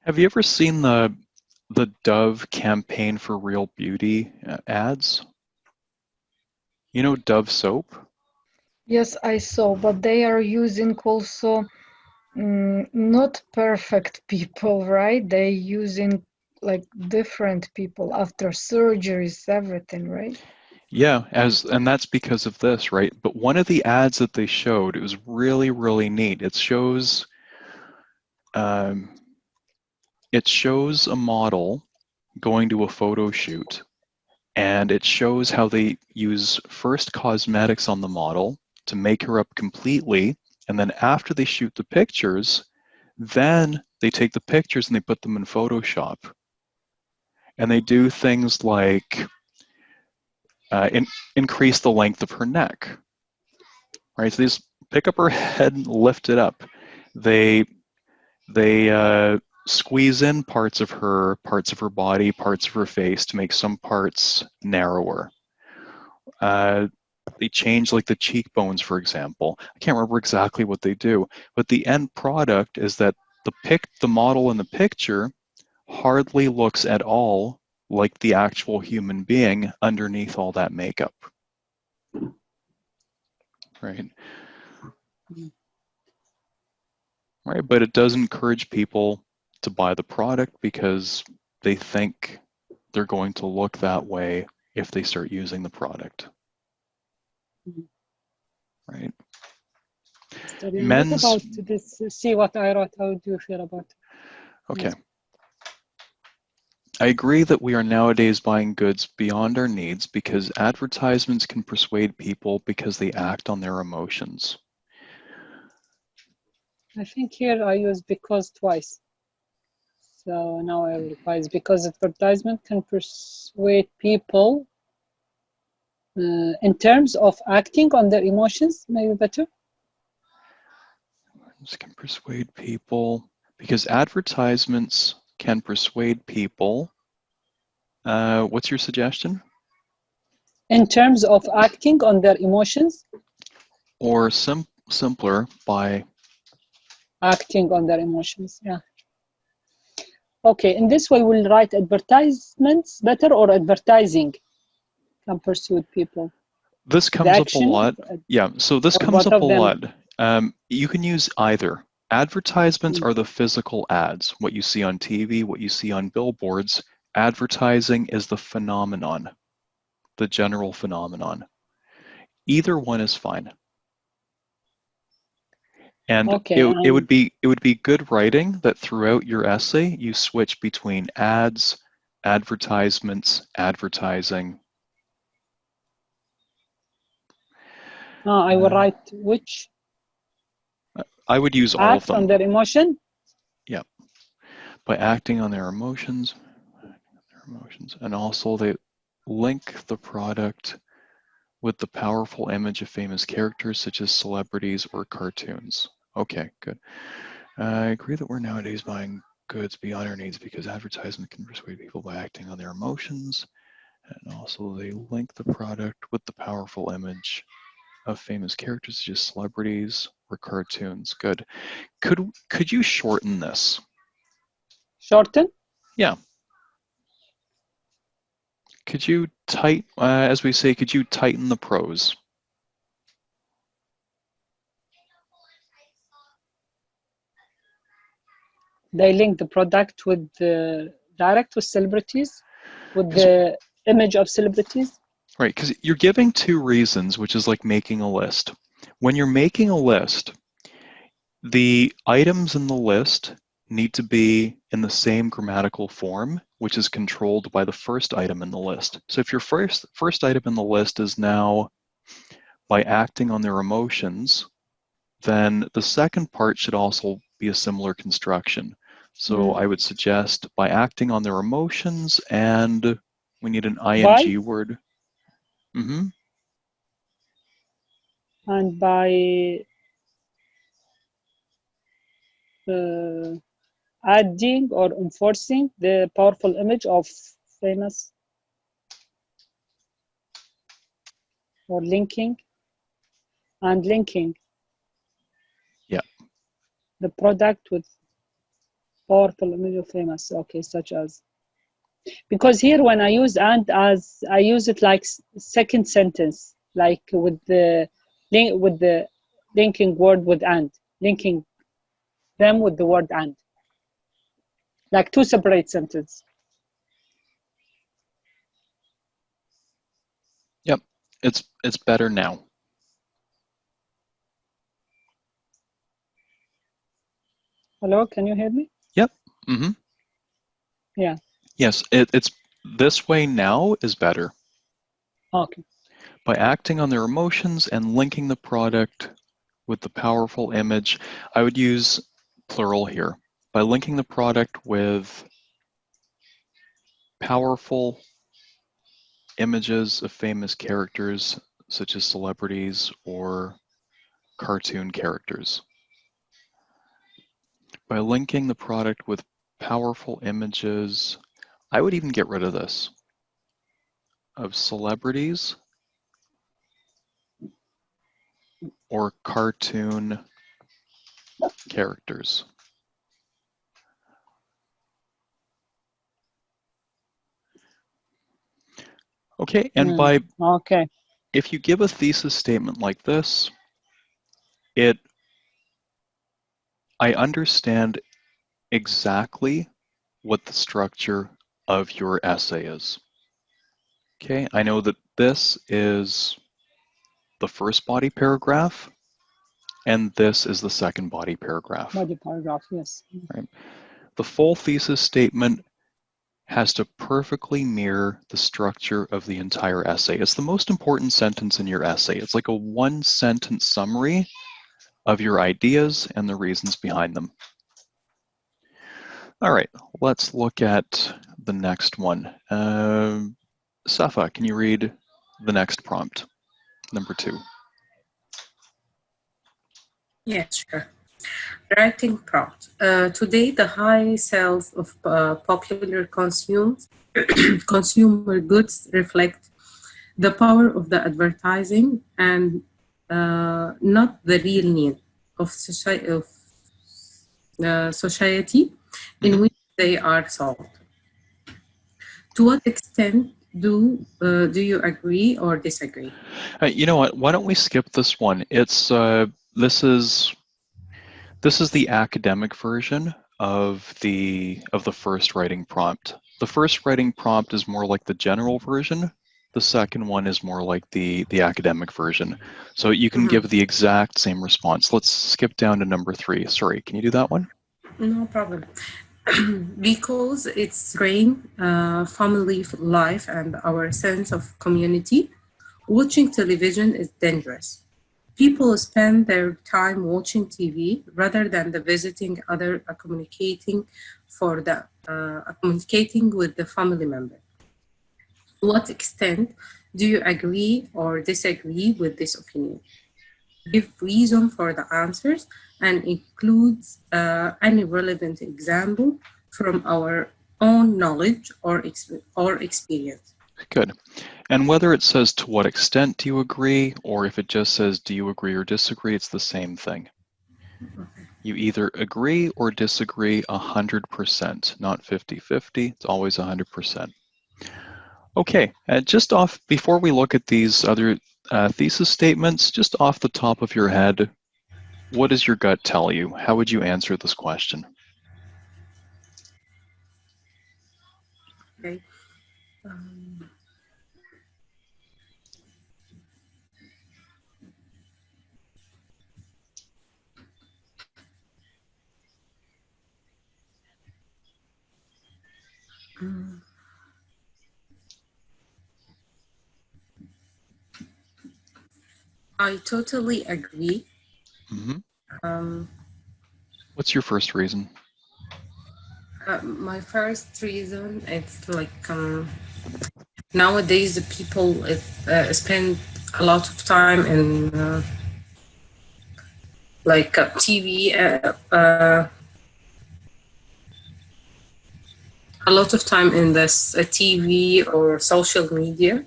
Have you ever seen the Dove campaign for real beauty ads? You know Dove soap? Yes, I saw, but they are using also not perfect people, right? They're using like different people after surgeries, everything, right? Yeah, and that's because of this, right? But one of the ads that they showed, it was really, really neat. It shows a model going to a photo shoot, and it shows how they use first cosmetics on the model to make her up completely, and then after they shoot the pictures, then they take the pictures and they put them in Photoshop. And they do things like increase the length of her neck, right? So they just pick up her head and lift it up. They squeeze in parts of her body, parts of her face to make some parts narrower. They change like the cheekbones, for example. I can't remember exactly what they do, but the end product is that the model in the picture hardly looks at all like the actual human being underneath all that makeup. Right. Right, but it does encourage people to buy the product because they think they're going to look that way if they start using the product. Right. What about this? See what I wrote. How do you feel about it? Okay. Yes. I agree that we are nowadays buying goods beyond our needs because advertisements can persuade people because they act on their emotions. I think here I use because twice. So now I revise, because advertisement can persuade people in terms of acting on their emotions, maybe better. This can persuade people because advertisements can persuade people. What's your suggestion? In terms of acting on their emotions. Or simpler, by acting on their emotions, yeah. Okay, in this way we'll write advertisements better, or advertising can persuade people. This comes up a lot. Yeah, so this comes up a lot. You can use either. Advertisements are the physical ads, what you see on TV, what you see on billboards. Advertising is the phenomenon, the general phenomenon. Either one is fine. And okay, it would be good writing that throughout your essay you switch between ads, advertisements, advertising. I will write which? I would use all of them. On their emotion? Yeah. By acting on their emotions, and also they link the product with the powerful image of famous characters such as celebrities or cartoons. Okay, good. I agree that we're nowadays buying goods beyond our needs because advertisement can persuade people by acting on their emotions, and also they link the product with the powerful image of famous characters such as celebrities or cartoons. Good. Could you shorten this? Shorten? Yeah. Could you as we say, could you tighten the prose? They link the product with direct with celebrities, with the image of celebrities. Right, because you're giving two reasons, which is like making a list. When you're making a list, the items in the list need to be in the same grammatical form, which is controlled by the first item in the list. So if your first item in the list is now by acting on their emotions, then the second part should also be a similar construction. So I would suggest by acting on their emotions, and we need an ing word. Mm-hmm. And by adding or enforcing the powerful image of famous, or linking, and linking. Yeah. The product with powerful image of famous, okay, such as. Because here when I use and as, I use it like second sentence, like with the linking word with and, linking them with the word and, like two separate sentences. Yep, it's better now. Hello, can you hear me? Yep. Mm-hmm. Yeah. Yes, it's this way now is better. Okay. By acting on their emotions and linking the product with the powerful image, I would use plural here. By linking the product with powerful images of famous characters such as celebrities or cartoon characters. By linking the product with powerful images, I would even get rid of this, of celebrities or cartoon characters. Okay, and if you give a thesis statement like this, I understand exactly what the structure of your essay is. Okay, I know that this is the first body paragraph, and this is the second body paragraph. Body paragraph, yes. Right. The full thesis statement has to perfectly mirror the structure of the entire essay. It's the most important sentence in your essay. It's like a one-sentence summary of your ideas and the reasons behind them. All right, let's look at the next one. Safa, can you read the next prompt, number 2? Yes, sure. Writing prompt. Today, the high sales of popular consumer goods reflect the power of the advertising and not the real need of society in which they are sold. To what extent do you agree or disagree? You know what? Why don't we skip this one? It's this is the academic version of the first writing prompt. The first writing prompt is more like the general version. The second one is more like the academic version. So you can give the exact same response. Let's skip down to number 3. Sorry, can you do that one? No problem. Because it's drain family life and our sense of community, watching television is dangerous. People spend their time watching TV rather than visiting other communicating with the family member. To what extent do you agree or disagree with this opinion? Give reason for the answers and includes any relevant example from our own knowledge or experience. Good. And whether it says to what extent do you agree, or if it just says do you agree or disagree, it's the same thing. You either agree or disagree 100%, not 50-50. It's always 100%. Okay, just off, before we look at these other thesis statements, just off the top of your head, what does your gut tell you? How would you answer this question? Okay. I totally agree. What's your first reason? My first reason is like nowadays the people spend a lot of time in like TV, a lot of time in this TV or social media.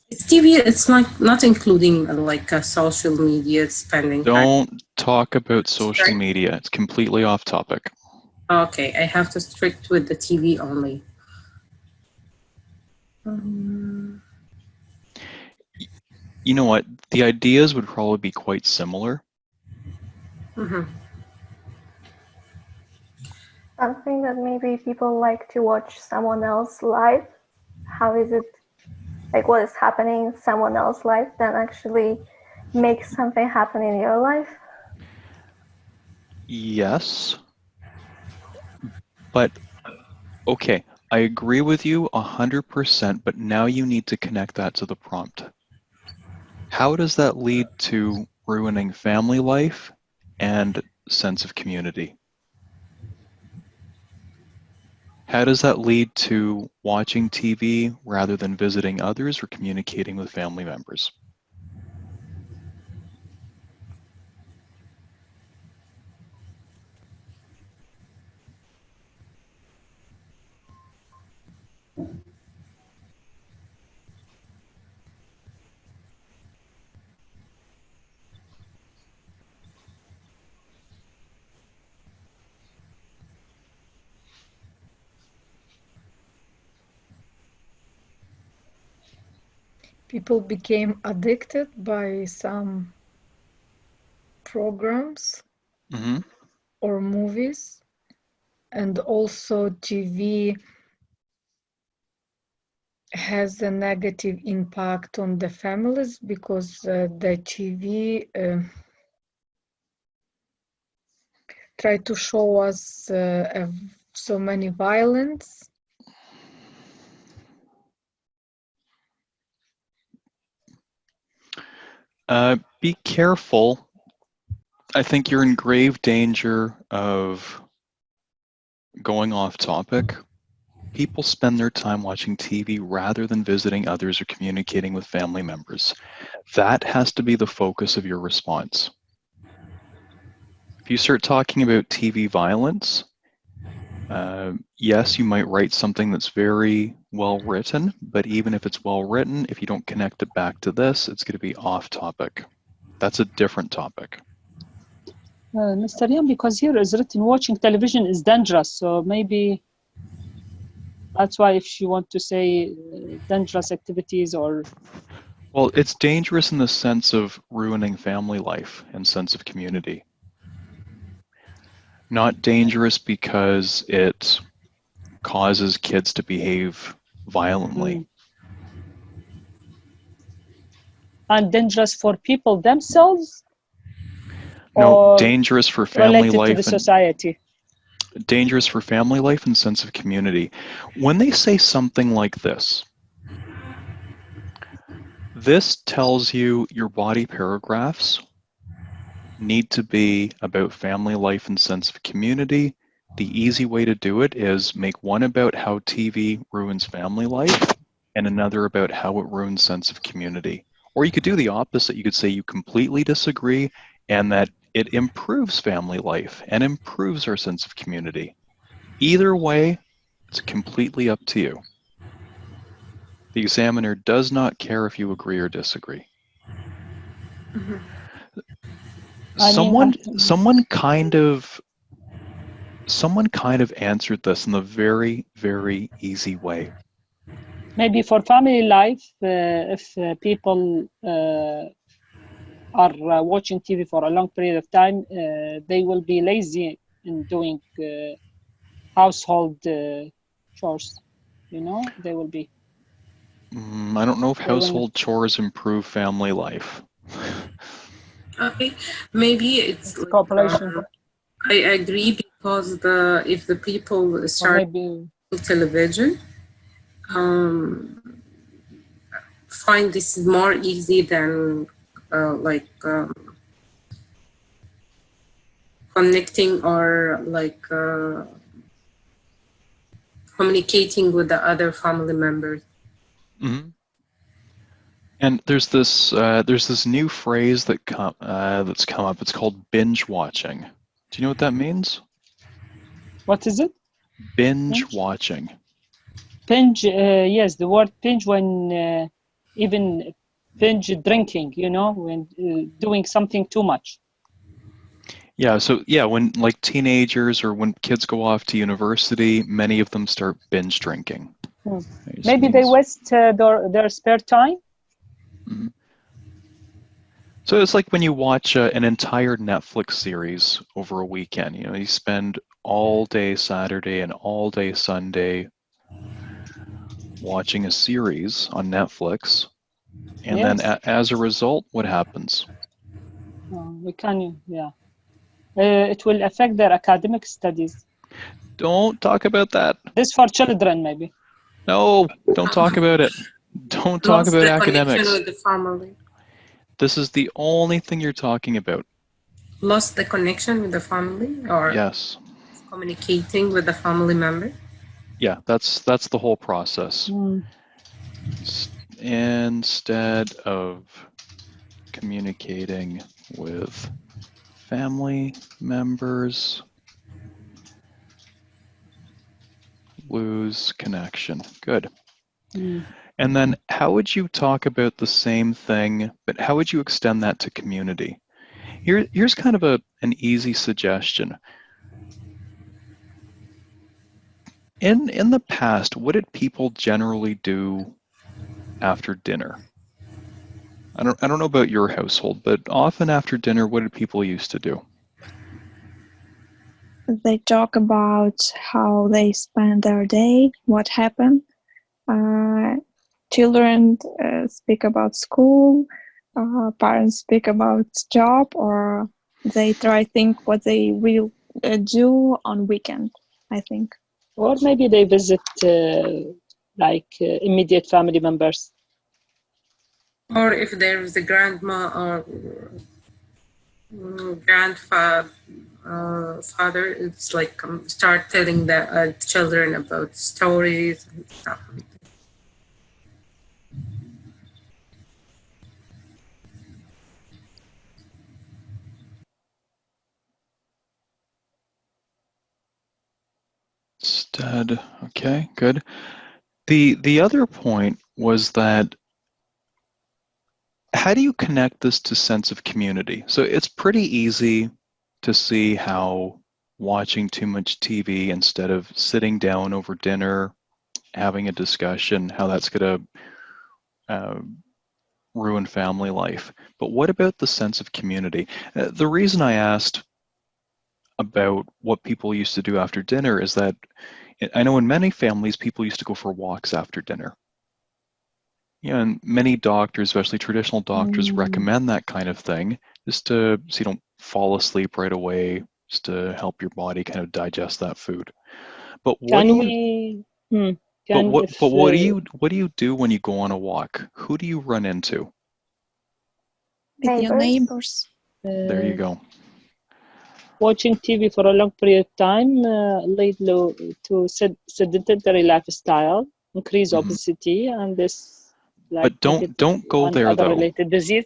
It's TV. It's not including like social media spending. Don't talk about social media. It's completely off topic. Okay, I have to strict with the TV only. You know what? The ideas would probably be quite similar. I think that maybe people like to watch someone else live. How is it, like what is happening in someone else's life than actually make something happen in your life? Yes. But, okay, I agree with you 100%, but now you need to connect that to the prompt. How does that lead to ruining family life and sense of community? How does that lead to watching TV rather than visiting others or communicating with family members? People became addicted by some programs or movies, and also TV has a negative impact on the families because the TV try to show us so many violence. Be careful. I think you're in grave danger of going off topic, people spend their time watching TV rather than visiting others or communicating with family members. That has to be the focus of your response. If you start talking about TV violence, yes, you might write something that's very well written, but even if it's well written, if you don't connect it back to this, it's going to be off topic. That's a different topic. Mr. Yan, because here is written watching television is dangerous, so maybe that's why if you want to say dangerous activities or... Well, it's dangerous in the sense of ruining family life and sense of community. Not dangerous because it causes kids to behave violently. And dangerous for people themselves? No, or dangerous for family related life to the society? Dangerous for family life and sense of community. When they say something like this tells you your body paragraphs need to be about family life and sense of community. The easy way to do it is make one about how TV ruins family life and another about how it ruins sense of community. Or you could do the opposite. You could say you completely disagree and that it improves family life and improves our sense of community. Either way, it's completely up to you. The examiner does not care if you agree or disagree. Mm-hmm. Someone kind of answered this in a very, very easy way. Maybe for family life, if people are watching TV for a long period of time, they will be lazy in doing household chores. You know, they will be. I don't know if household chores improve family life. Okay, maybe it's like, cooperation. I agree because if the people start television, find this more easy than connecting or communicating with the other family members. Mm-hmm. And there's this new phrase that's come up. It's called binge watching. Do you know what that means? What is it? Binge watching. Binge, yes, the word binge when even binge drinking, you know, when doing something too much. Yeah, so when like teenagers or when kids go off to university, many of them start binge drinking. Maybe they waste their spare time. Mm-hmm. So it's like when you watch an entire Netflix series over a weekend. You know, you spend all day Saturday and all day Sunday watching a series on Netflix, and then as a result, what happens? It will affect their academic studies. Don't talk about that. This for children, maybe. No, don't talk about it. Don't talk about academics. With the family. This is the only thing you're talking about. Lost the connection with the family, or yes, communicating with the family member. Yeah, that's the whole process. Instead of communicating with family members, lose connection. Good. And then how would you talk about the same thing, but how would you extend that to community? Here's kind of an easy suggestion. In the past, what did people generally do after dinner? I don't know about your household, but often after dinner, what did people used to do? They talk about how they spend their day, what happened. Children speak about school, parents speak about job, or they try to think what they will do on weekend, I think. Or maybe they visit immediate family members. Or if there is a grandma or Grandfather, father, it's like start telling the children about stories and stuff like that. Instead, okay, good. The other point was that how do you connect this to sense of community? So it's pretty easy to see how watching too much TV instead of sitting down over dinner, having a discussion, how that's going to ruin family life. But what about the sense of community? The reason I asked about what people used to do after dinner is that I know in many families, people used to go for walks after dinner. You know, and many doctors, especially traditional doctors, recommend that kind of thing just to so you don't fall asleep right away, just to help your body kind of digest that food. But what do Can you we? but Can what if but what do you do when you go on a walk? Who do you run into? With your Neighbors. neighbors. There you go. Watching TV for a long period of time lead to sedentary lifestyle, increase Mhm. obesity, and this like But don't go and there other though. related disease.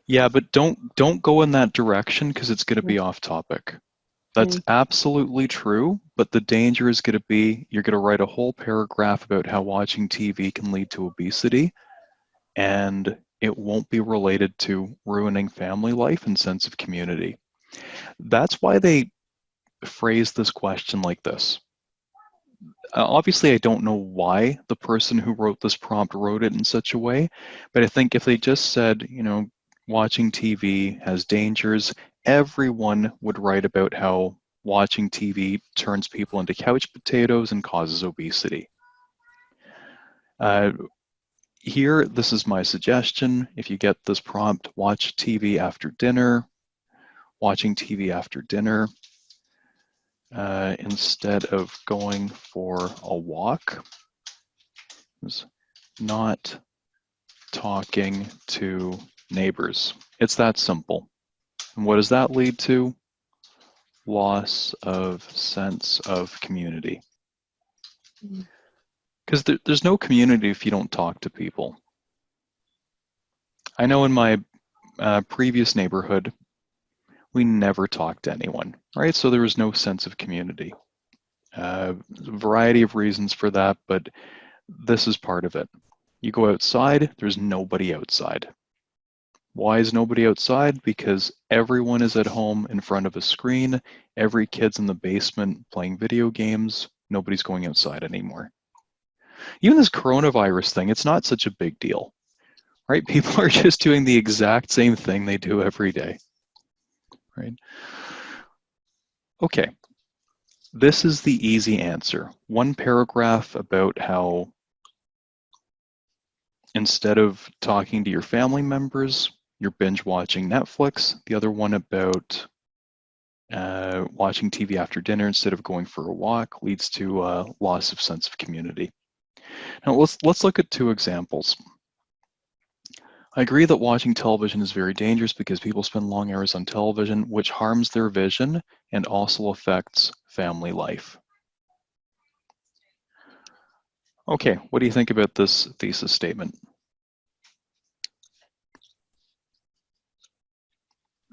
Yeah, but don't go in that direction because it's going to be off topic. That's absolutely true, but the danger is going to be you're going to write a whole paragraph about how watching TV can lead to obesity, and it won't be related to ruining family life and sense of community. That's why they phrase this question like this. Obviously, I don't know why the person who wrote this prompt wrote it in such a way, but I think if they just said, you know, watching TV has dangers, everyone would write about how watching TV turns people into couch potatoes and causes obesity. Here, this is my suggestion. If you get this prompt, watch TV after dinner, watching TV after dinner, instead of going for a walk, is not talking to neighbors. It's that simple. And what does that lead to? Loss of sense of community. Because there's no community if you don't talk to people. I know in my previous neighborhood, we never talked to anyone, right? So there was no sense of community. A variety of reasons for that, but this is part of it. You go outside, there's nobody outside. Why is nobody outside? Because everyone is at home in front of a screen. Every kid's in the basement playing video games. Nobody's going outside anymore. Even this coronavirus thing, it's not such a big deal, right? People are just doing the exact same thing they do every day, right? Okay, this is the easy answer. One paragraph about how instead of talking to your family members, you're binge watching Netflix. The other one about watching TV after dinner instead of going for a walk leads to loss of sense of community. Now let's look at two examples. I agree that watching television is very dangerous because people spend long hours on television, which harms their vision and also affects family life. Okay, what do you think about this thesis statement?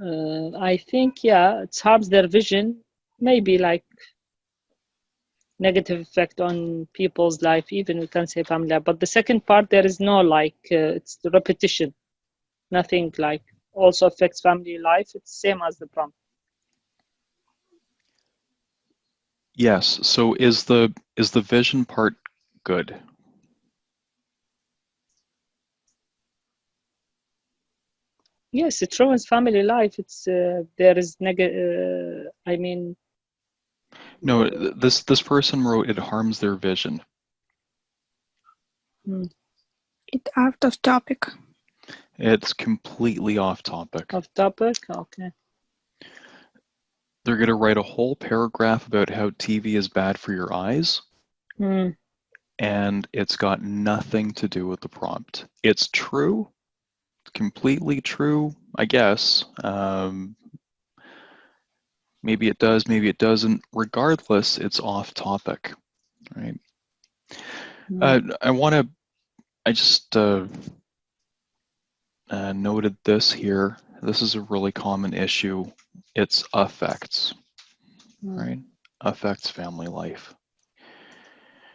I think, yeah, it harms their vision, maybe like negative effect on people's life, even we can say family life. But the second part, there is no like, it's the repetition. Nothing like also affects family life. It's same as the prompt. Yes, so is the vision part good? Yes, it ruins family life. It's there is negative. I mean, No, this person wrote it harms their vision. It's out of topic. It's completely off topic. off topic. Okay. They're going to write a whole paragraph about how TV is bad for your eyes, and it's got nothing to do with the prompt. It's true, completely true, I guess. Maybe it does, maybe it doesn't. Regardless, it's off topic, right? I just noted this here. This is a really common issue. It's affects, right? Affects family life.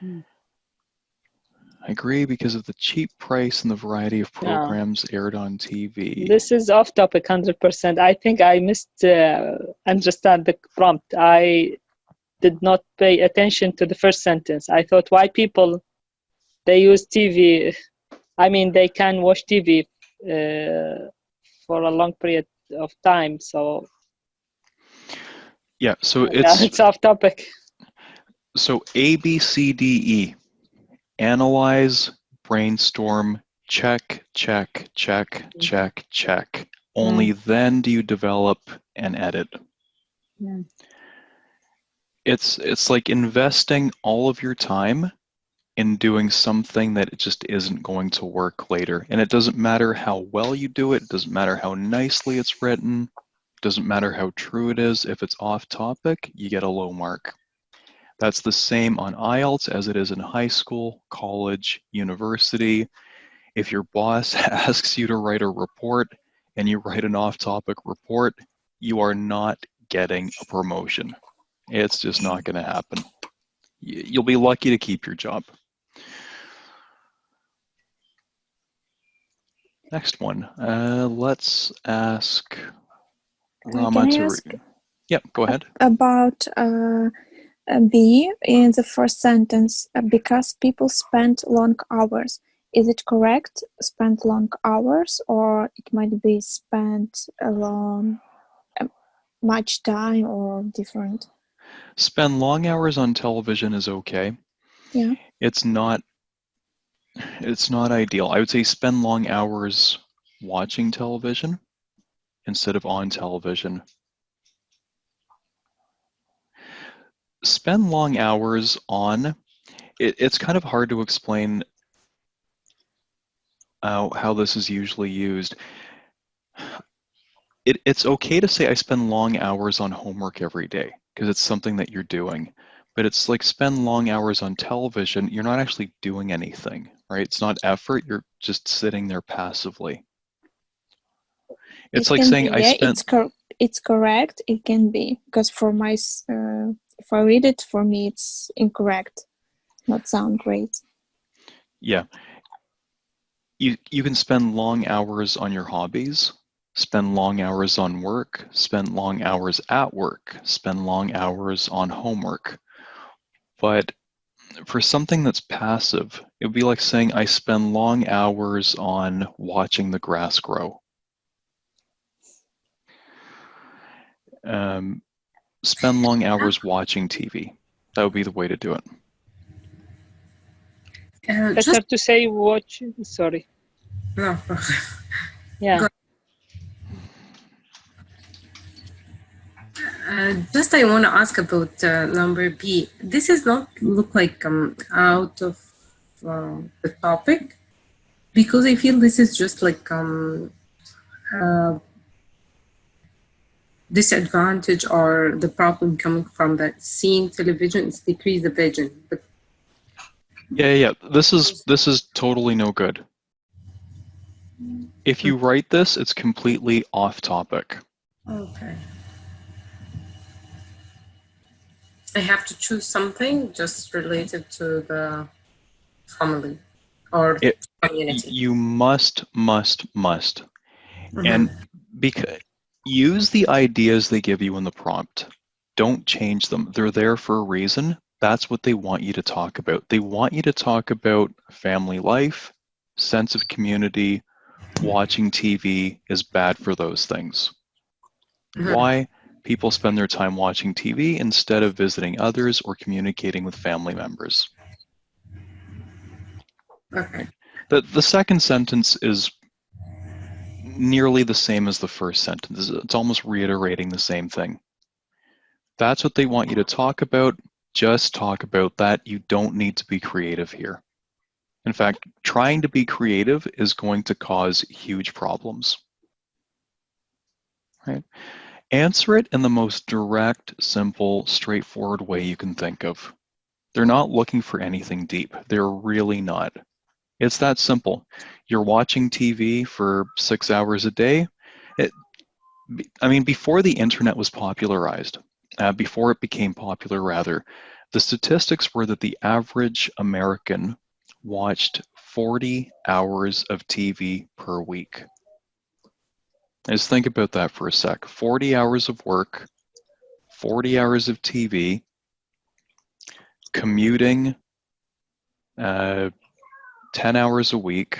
I agree because of the cheap price and the variety of programs aired on TV. This is off topic 100%. I think I missed understand the prompt. I did not pay attention to the first sentence. I thought why people, they use TV, I mean, they can watch TV for a long period of time. So yeah, so it's off topic. So A, B, C, D, E. Analyze, brainstorm, check, check, check, check, check. Only then do you develop and edit. It's like investing all of your time in doing something that it just isn't going to work later. And it doesn't matter how well you do it, it doesn't matter how nicely it's written, it doesn't matter how true it is. If it's off topic, you get a low mark. That's the same on Ielts as it is in high school, college, university. If your boss asks you to write a report and you write an off-topic report, you are not getting a promotion. It's just not going to happen. You'll be lucky to keep your job. Next one. Let's ask Rama to... Yeah, go ahead. About B in the first sentence, because people spend long hours. Is it correct, spend long hours, or it might be spent alone much time or different? Spend long hours on television is okay. Yeah. It's not ideal. I would say spend long hours watching television instead of on television. Spend long hours on, it's kind of hard to explain how this is usually used. It's okay to say I spend long hours on homework every day because it's something that you're doing, but it's like spend long hours on television, you're not actually doing anything, right? It's not effort, you're just sitting there passively. It's like saying I spent... It's correct, it can be, because for my, if I read it, for me it's incorrect, not sound great. Yeah. You can spend long hours on your hobbies, spend long hours on work, spend long hours at work, spend long hours on homework. But for something that's passive, it would be like saying I spend long hours on watching the grass grow. Spend long hours watching TV. That would be the way to do it. Better to say watch, sorry. No. Yeah. Just I want to ask about number B. This does not look like out of the topic, because I feel this is just like disadvantage or the problem coming from that seeing television is decrease the vision. But yeah. This is totally no good. If you write this, it's completely off topic. Okay. I have to choose something just related to the family or community. You must. And because use the ideas they give you in the prompt. Don't change them. They're there for a reason. That's what they want you to talk about. They want you to talk about family life, sense of community. Watching TV is bad for those things. Why? People spend their time watching TV instead of visiting others or communicating with family members. Okay. The second sentence is nearly the same as the first sentence. It's almost reiterating the same thing. That's what they want you to talk about. Just talk about that. You don't need to be creative here. In fact, trying to be creative is going to cause huge problems. Right? Answer it in the most direct, simple, straightforward way you can think of. They're not looking for anything deep. They're really not. It's that simple. You're watching TV for 6 hours a day. Before the internet was popularized, before it became popular rather, the statistics were that the average American watched 40 hours of TV per week. Just think about that for a sec. 40 hours of work, 40 hours of TV, commuting 10 hours a week,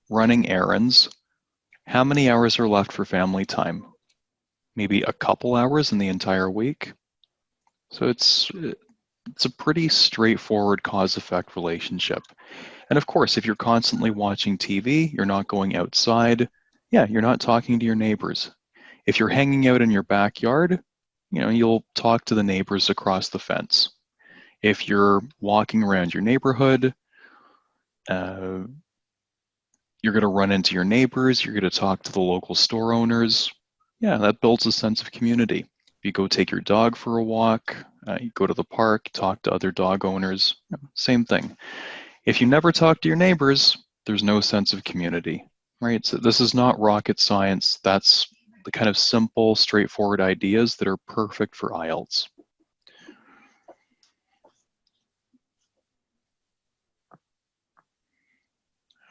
running errands. How many hours are left for family time? Maybe a couple hours in the entire week. So it's a pretty straightforward cause-effect relationship. And of course, if you're constantly watching TV, you're not going outside, yeah, you're not talking to your neighbors. If you're hanging out in your backyard, you'll talk to the neighbors across the fence. If you're walking around your neighborhood, you're going to run into your neighbors, you're going to talk to the local store owners. Yeah, that builds a sense of community. If you go take your dog for a walk, you go to the park, talk to other dog owners, same thing. If you never talk to your neighbors, there's no sense of community, right? So this is not rocket science. That's the kind of simple, straightforward ideas that are perfect for Ielts.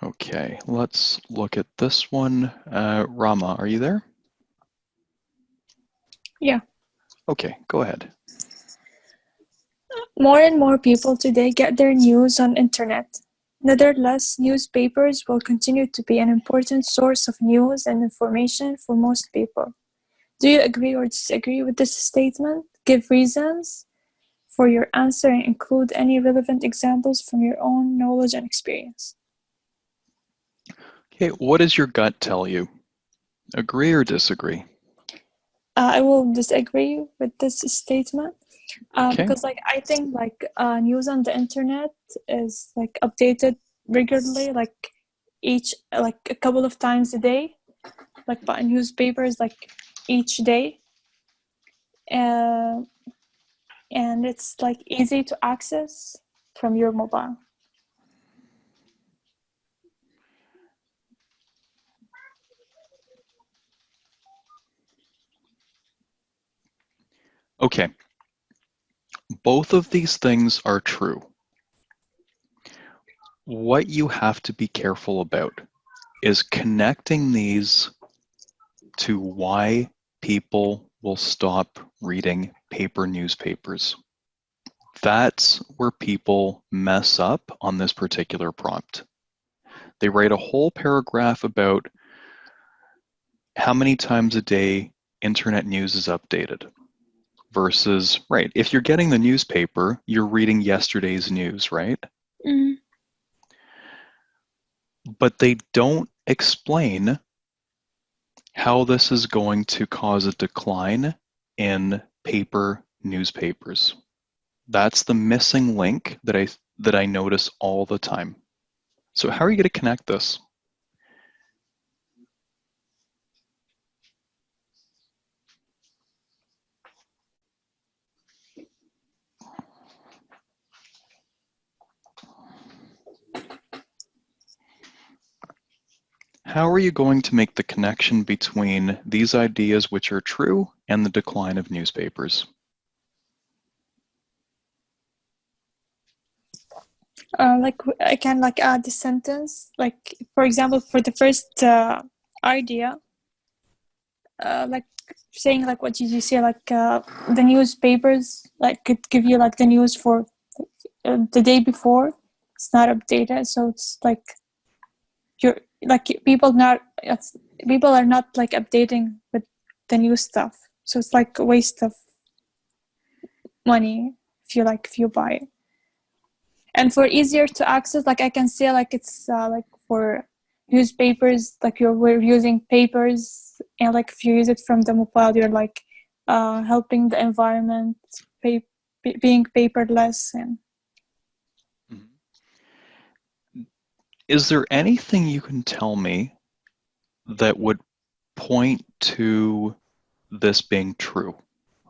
Okay, let's look at this one. Rama, are you there? Yeah. Okay, go ahead. More and more people today get their news on internet. Nevertheless, newspapers will continue to be an important source of news and information for most people. Do you agree or disagree with this statement? Give reasons for your answer and include any relevant examples from your own knowledge and experience. Okay, what does your gut tell you? Agree or disagree? I will disagree with this statement Okay. because I think news on the internet is updated regularly, a couple of times a day, by newspapers each day, and it's easy to access from your mobile. Okay. Both of these things are true. What you have to be careful about is connecting these to why people will stop reading paper newspapers. That's where people mess up on this particular prompt. They write a whole paragraph about how many times a day internet news is updated versus, right, if you're getting the newspaper, you're reading yesterday's news, right? Mm. But they don't explain how this is going to cause a decline in paper newspapers. That's the missing link that I notice all the time. So how are you going to connect this? How are you going to make the connection between these ideas which are true and the decline of newspapers? I can add a sentence, for example, for the first idea, saying what did you say, the newspapers could give you the news for the day before. It's not updated, so it's you're people are not updating with the new stuff, so it's a waste of money if you buy it. And for easier to access, I can say it's for newspapers, we're using papers, and if you use it from the mobile, you're helping the environment, being paperless. And Is there anything you can tell me that would point to this being true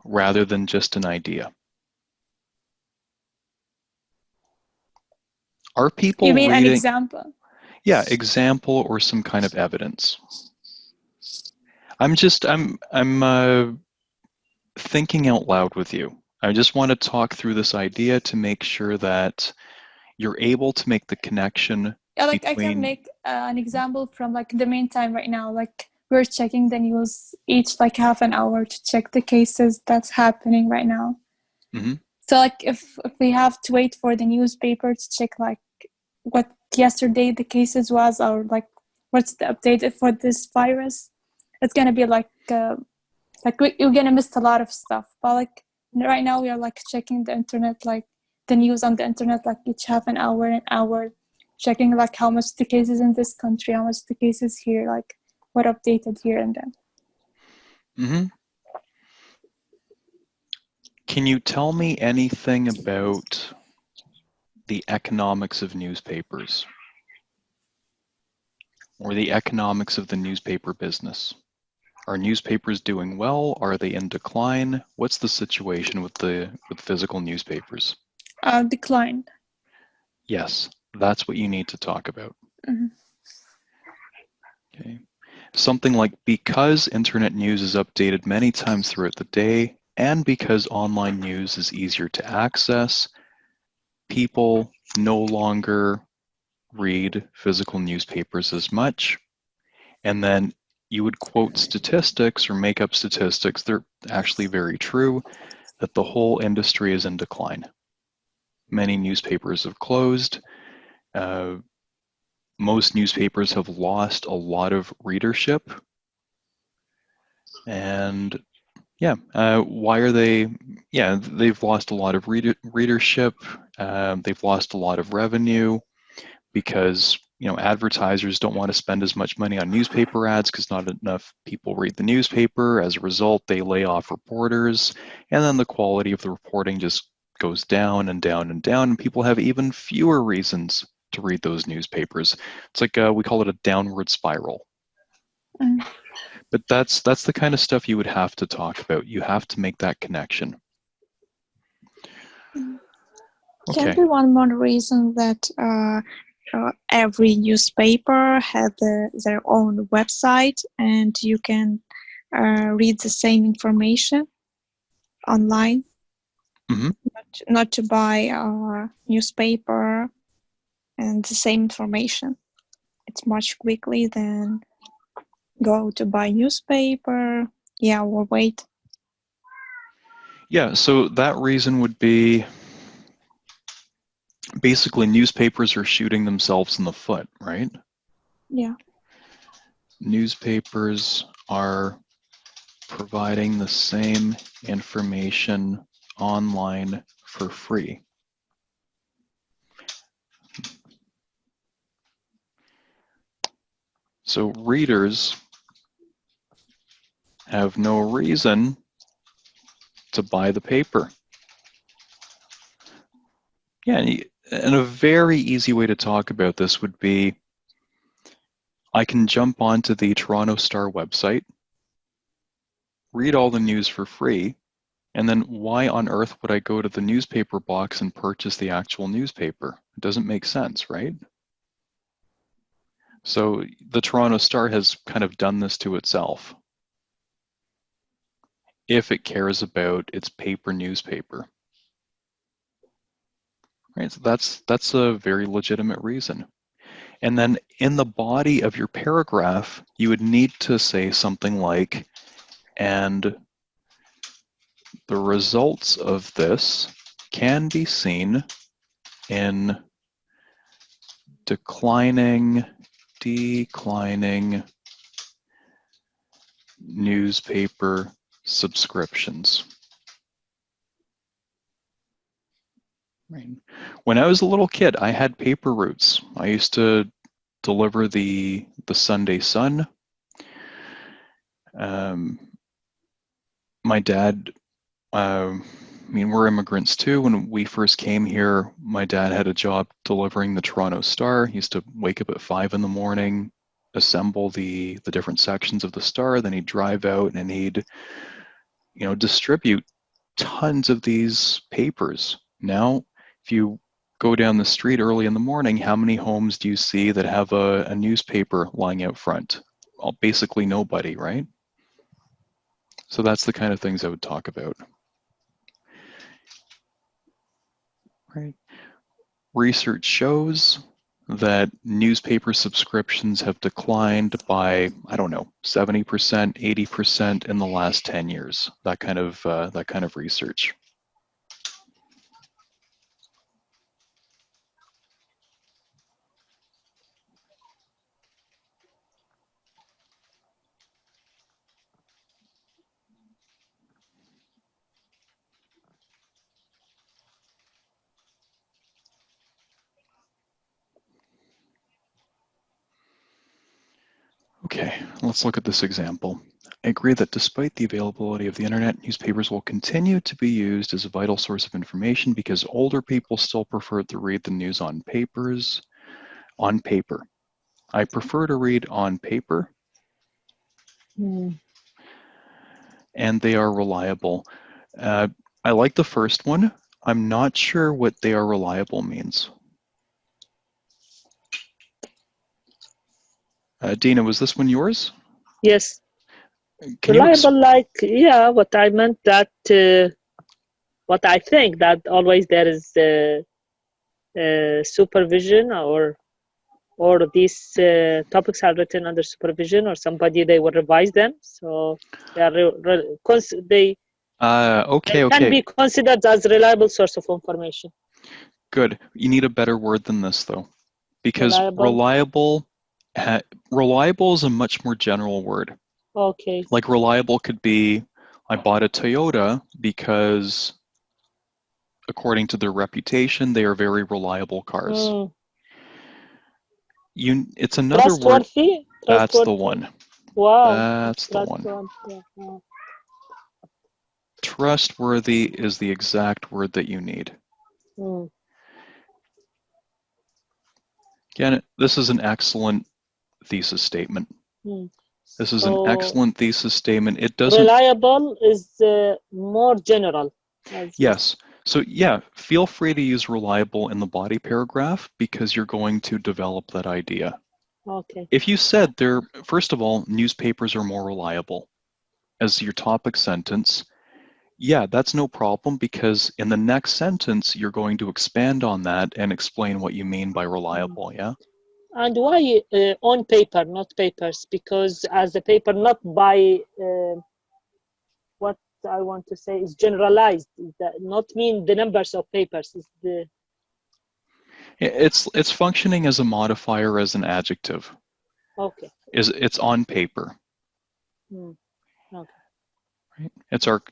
rather than just an idea? Are people You mean an reading? example? Yeah, example or some kind of evidence. I'm thinking out loud with you. I just want to talk through this idea to make sure that you're able to make the connection Yeah, like I can between. make an example from like the meantime right now. Like we're checking the news each like half an hour to check the cases that's happening right now. Mhm. So like if we have to wait for the newspaper to check like what yesterday the cases was, or like what's the update for this virus, it's gonna be like you're gonna miss a lot of stuff. But like right now we are like checking the internet, like the news on the internet, like each half an hour, checking like how much the cases in this country, how much the cases here, like what updated here and then. Mhm. Can you tell me anything about the economics of newspapers or the economics of the newspaper business? Are newspapers doing well? Are they in decline? What's the situation with physical newspapers? Declined. Yes, that's what you need to talk about. Mhm. Okay. Something like, because internet news is updated many times throughout the day, and because online news is easier to access, people no longer read physical newspapers as much. And then you would quote statistics or make up statistics. They're actually very true, that the whole industry is in decline. Many newspapers have closed. Most newspapers have lost a lot of readership. And yeah, why are they? Yeah, they've lost a lot of readership. They've lost a lot of revenue because advertisers don't want to spend as much money on newspaper ads because not enough people read the newspaper. As a result, they lay off reporters, and then the quality of the reporting just goes down and down and down, and people have even fewer reasons to read those newspapers. It's like we call it a downward spiral. Mm. But that's the kind of stuff you would have to talk about. You have to make that connection. Can Okay. be one more reason that every newspaper had their own website, and you can read the same information online. Mm-hmm. Not to buy a newspaper and the same information. It's much quickly than go to buy newspaper, or wait. Yeah, so that reason would be basically newspapers are shooting themselves in the foot, right? Yeah. Newspapers are providing the same information online for free. So readers have no reason to buy the paper. Yeah, and a very easy way to talk about this would be, I can jump onto the Toronto Star website, read all the news for free, and then why on earth would I go to the newspaper box and purchase the actual newspaper? It doesn't make sense, right? So the Toronto Star has kind of done this to itself, if it cares about its paper newspaper. Right, so that's a very legitimate reason. And then in the body of your paragraph, you would need to say something like, and the results of this can be seen in declining newspaper subscriptions. Right. When I was a little kid, I had paper routes. I used to deliver the Sunday Sun. My dad I mean, we're immigrants too. When we first came here, my dad had a job delivering the Toronto Star. He used to wake up at 5 in the morning, assemble the different sections of the Star, then he'd drive out and he'd, you know, distribute tons of these papers. Now, if you go down the street early in the morning, how many homes do you see that have a newspaper lying out front? Well, basically nobody, right? So that's the kind of things I would talk about. Right. Research shows that newspaper subscriptions have declined by, I don't know, 70%, 80% in the last 10 years. That kind of research. Okay, let's look at this example. I agree that despite the availability of the internet, newspapers will continue to be used as a vital source of information because older people still prefer to read the news on paper. I prefer to read on paper, and they are reliable. I like the first one. I'm not sure what they are reliable means. Dina, was this one yours? Yes. Can you Reliable, like, yeah, what I meant that, what I think that always there is supervision, or these topics are written under supervision, or somebody, they will revise them. So they are they can be considered as reliable source of information. Good. You need a better word than this, though, because reliable is a much more general word. Okay. Like reliable could be, I bought a Toyota because, according to their reputation, they are very reliable cars. It's another trustworthy? word. That's the one. Wow. That's the one. Yeah. Trustworthy is the exact word that you need. Again, this is an excellent thesis statement. This is an excellent thesis statement. It doesn't. Reliable is more general. Yes. So yeah, feel free to use reliable in the body paragraph because you're going to develop that idea. Okay. If you said first of all, newspapers are more reliable as your topic sentence, yeah, that's no problem because in the next sentence, you're going to expand on that and explain what you mean by reliable, yeah? And why on paper, not papers? Because as a paper, not by what I want to say is generalized. That not mean the numbers of papers. Is the it's functioning as a modifier, as an adjective. Okay. It's on paper. Okay. Right?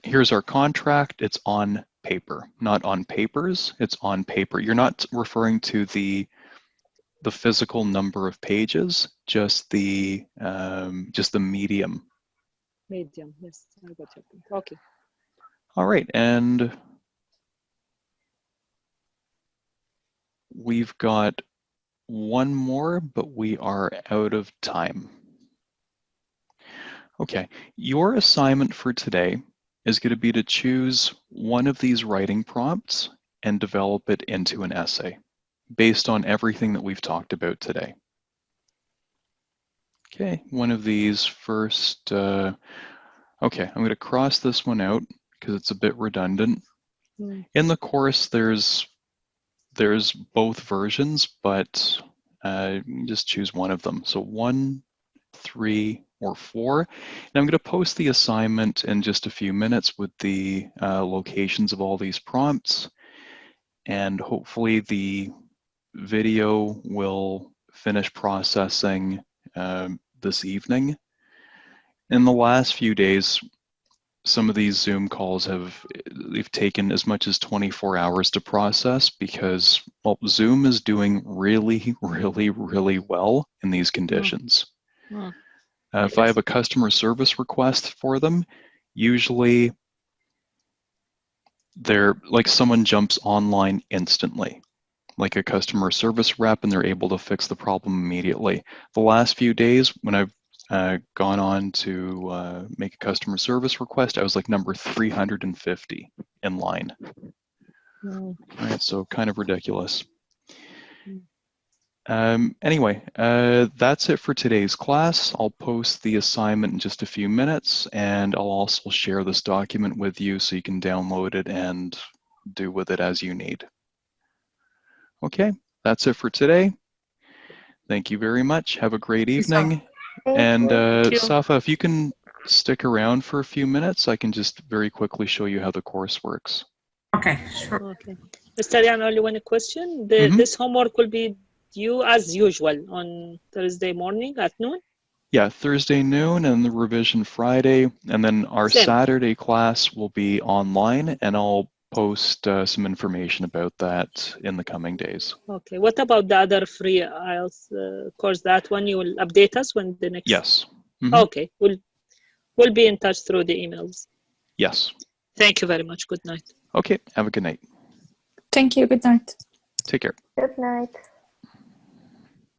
Here's our contract. It's on paper, not on papers. It's on paper. You're not referring to the physical number of pages, just the medium. Medium. Yes, I got your point. Okay. All right, and we've got one more, but we are out of time. Okay, your assignment for today is going to be to choose one of these writing prompts and develop it into an essay based on everything that we've talked about today. Okay, one of these first. Okay, I'm going to cross this one out because it's a bit redundant. In the course, there's both versions, but just choose one of them. So 1, 3, or 4. And I'm going to post the assignment in just a few minutes with the locations of all these prompts. And hopefully the video will finish processing this evening. In the last few days, some of these Zoom calls they've taken as much as 24 hours to process because, well, Zoom is doing really, really, really well in these conditions. If I have a customer service request for them, usually they're like someone jumps online instantly, like a customer service rep, and they're able to fix the problem immediately. The last few days when I've gone on to make a customer service request, I was like number 350 in line. Mm. All right, so kind of ridiculous. Mm. Anyway, that's it for today's class. I'll post the assignment in just a few minutes, and I'll also share this document with you so you can download it and do with it as you need. Okay, that's it for today. Thank you very much. Have a great evening. And Thank you. Safa, if you can stick around for a few minutes, I can just very quickly show you how the course works. Okay, sure. Okay. Mr. Yan, only one question. This homework will be due as usual on Thursday morning at noon? Yeah, Thursday noon and the revision Friday. And then our Same. Saturday class will be online, and I'll post some information about that in the coming days. Okay. What about the other free IELTS course? That one you will update us when the next? Yes. Okay. We'll be in touch through the emails. Yes. Thank you very much. Good night. Okay, have a good night. Thank you. Good night. Take care. Good night.